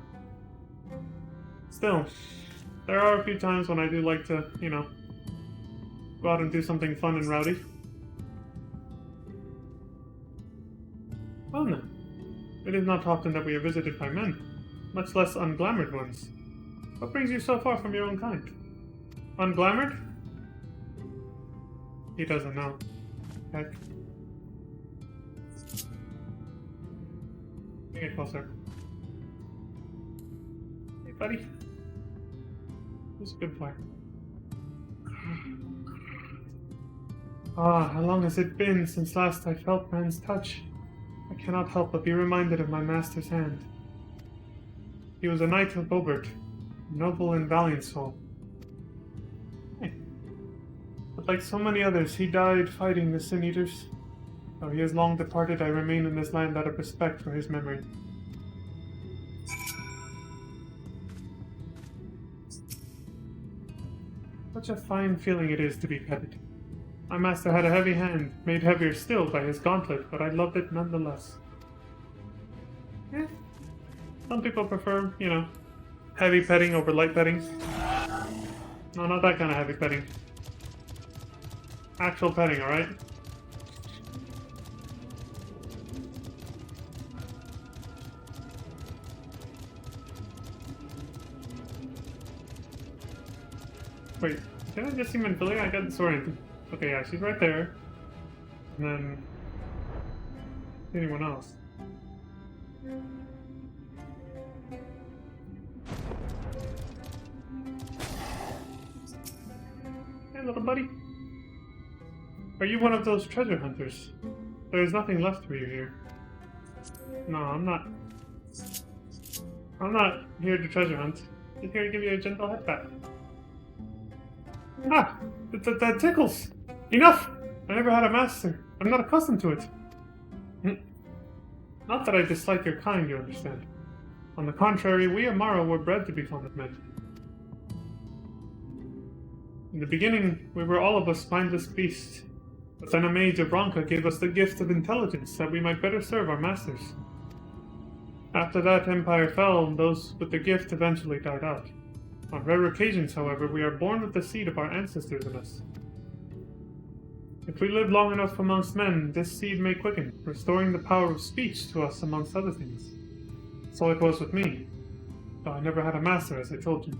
still, there are a few times when I do like to, you know, go out and do something fun and rowdy. Well then, it is not often that we are visited by men, much less unglamoured ones. What brings you so far from your own kind? Unglamoured? He doesn't know. Heck. Get closer. Hey, buddy. Who's a good boy? Ah, how long has it been since last I felt man's touch? I cannot help but be reminded of my master's hand. He was a knight of Bobert, noble and valiant soul. Hey. But like so many others, he died fighting the Sin Eaters. Though he has long departed, I remain in this land out of respect for his memory. Such a fine feeling it is to be petted. My master had a heavy hand, made heavier still by his gauntlet, but I loved it nonetheless. Yeah. Some people prefer, you know, heavy petting over light petting. No, not that kind of heavy petting. Actual petting, alright? Wait, did I just see Minfilia? I got disoriented. Okay, yeah, she's right there. And then... anyone else? Hey, little buddy. Are you one of those treasure hunters? There is nothing left for you here. No, I'm not. I'm not here to treasure hunt. I'm here to give you a gentle head pat. Ah! That tickles! Enough! I never had a master. I'm not accustomed to it. Not that I dislike your kind, you understand. On the contrary, we Amaro were bred to be fond of men. In the beginning, we were all of us mindless beasts. But then a mage of Ronka gave us the gift of intelligence that we might better serve our masters. After that empire fell, those with the gift eventually died out. On rare occasions, however, we are born with the seed of our ancestors in us. If we live long enough amongst men, this seed may quicken, restoring the power of speech to us amongst other things. So it was with me, though I never had a master, as I told you.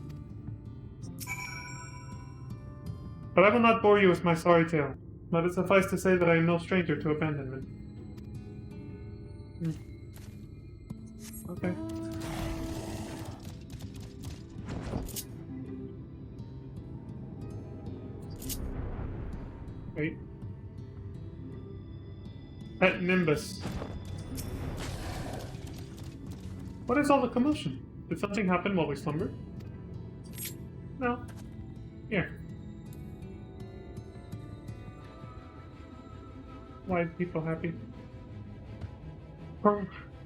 But I will not bore you with my sorry tale. Let it suffice to say that I am no stranger to abandonment. Okay. Wait. Pet Nimbus. What is all the commotion? Did something happen while we slumbered? No. Here. Why are people happy?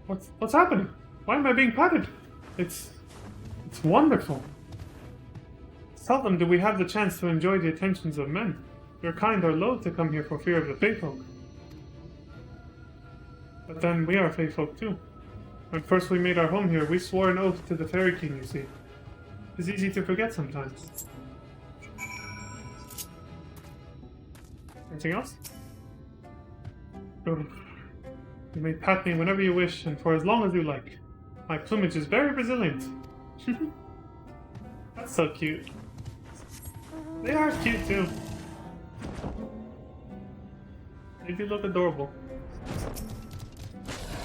What's happening? Why am I being patted? It's wonderful. Seldom do we have the chance to enjoy the attentions of men. Your kind are loath to come here for fear of the Fae Folk. But then we are Fae Folk too. When first we made our home here, we swore an oath to the Fairy King, you see. It's easy to forget sometimes. Anything else? You may pat me whenever you wish, and for as long as you like. My plumage is very resilient. That's so cute. They are cute too. They do look adorable.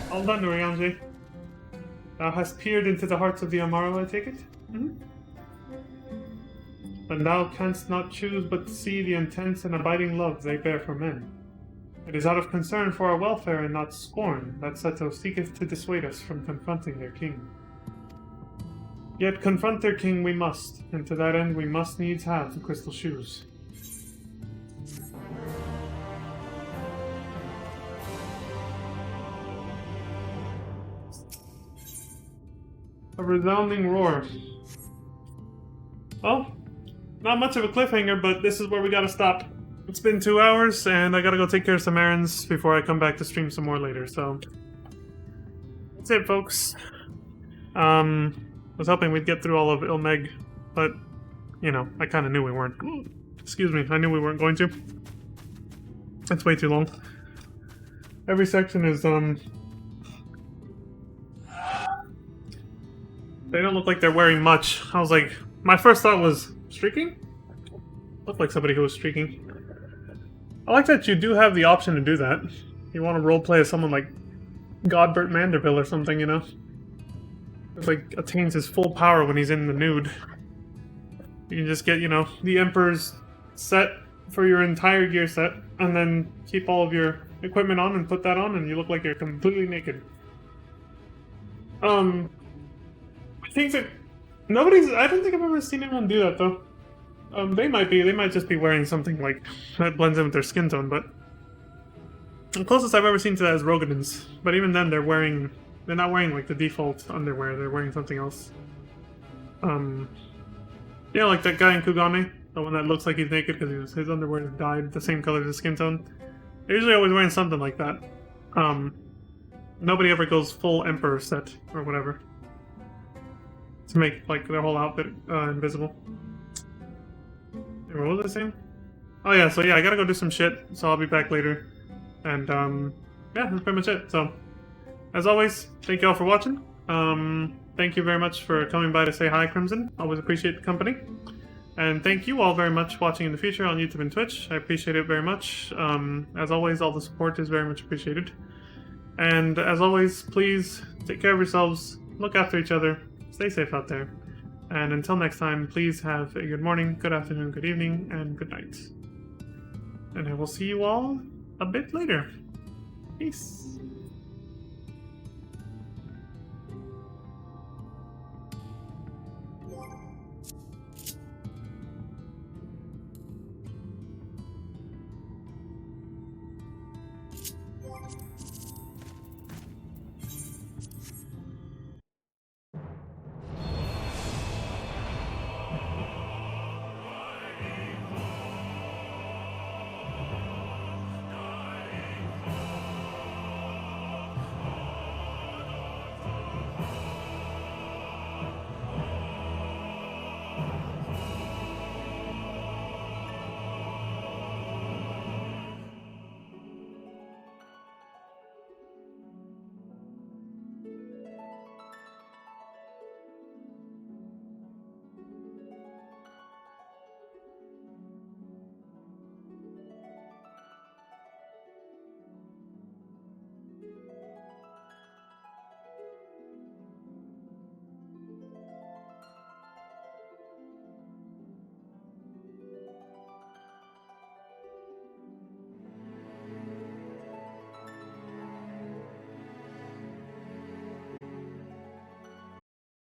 All done, Urianger. Thou hast peered into the hearts of the Amaro, I take it? And thou canst not choose but to see the intense and abiding love they bear for men. It is out of concern for our welfare and not scorn that Seto seeketh to dissuade us from confronting their king. Yet confront their king we must, and to that end we must needs have the crystal shoes. A resounding roar. Well, not much of a cliffhanger, but this is where we gotta stop. It's been 2 hours, and I gotta go take care of some errands before I come back to stream some more later, so... That's it, folks. I was hoping we'd get through all of Ilmeg, but, you know, I kinda knew we weren't. Excuse me, I knew we weren't going to. It's way too long. Every section is, they don't look like they're wearing much. I was like, my first thought was, streaking? Looked like somebody who was streaking. I like that you do have the option to do that. You want to roleplay as someone like Godbert Manderville or something, you know? It's like, attains his full power when he's in the nude. You can just get, you know, the Emperor's set for your entire gear set, and then keep all of your equipment on and put that on, and you look like you're completely naked. I think that I don't think I've ever seen anyone do that, though. They might just be wearing something, like, that blends in with their skin tone, but... The closest I've ever seen to that is Rogadin's, but even then they're not wearing, like, the default underwear, they're wearing something else. Yeah, like that guy in Kugane, the one that looks like he's naked because his underwear is dyed the same color as his skin tone. They're usually always wearing something like that. Nobody ever goes full Emperor set, or whatever. To make, like, their whole outfit invisible. What was I saying? Oh yeah, so yeah, I gotta go do some shit, so I'll be back later. And, yeah, that's pretty much it. So, as always, thank you all for watching. Thank you very much for coming by to say hi, Crimson. Always appreciate the company. And thank you all very much for watching in the future on YouTube and Twitch. I appreciate it very much. As always, all the support is very much appreciated. And as always, please take care of yourselves, look after each other, stay safe out there. And until next time, please have a good morning, good afternoon, good evening, and good night. And I will see you all a bit later. Peace.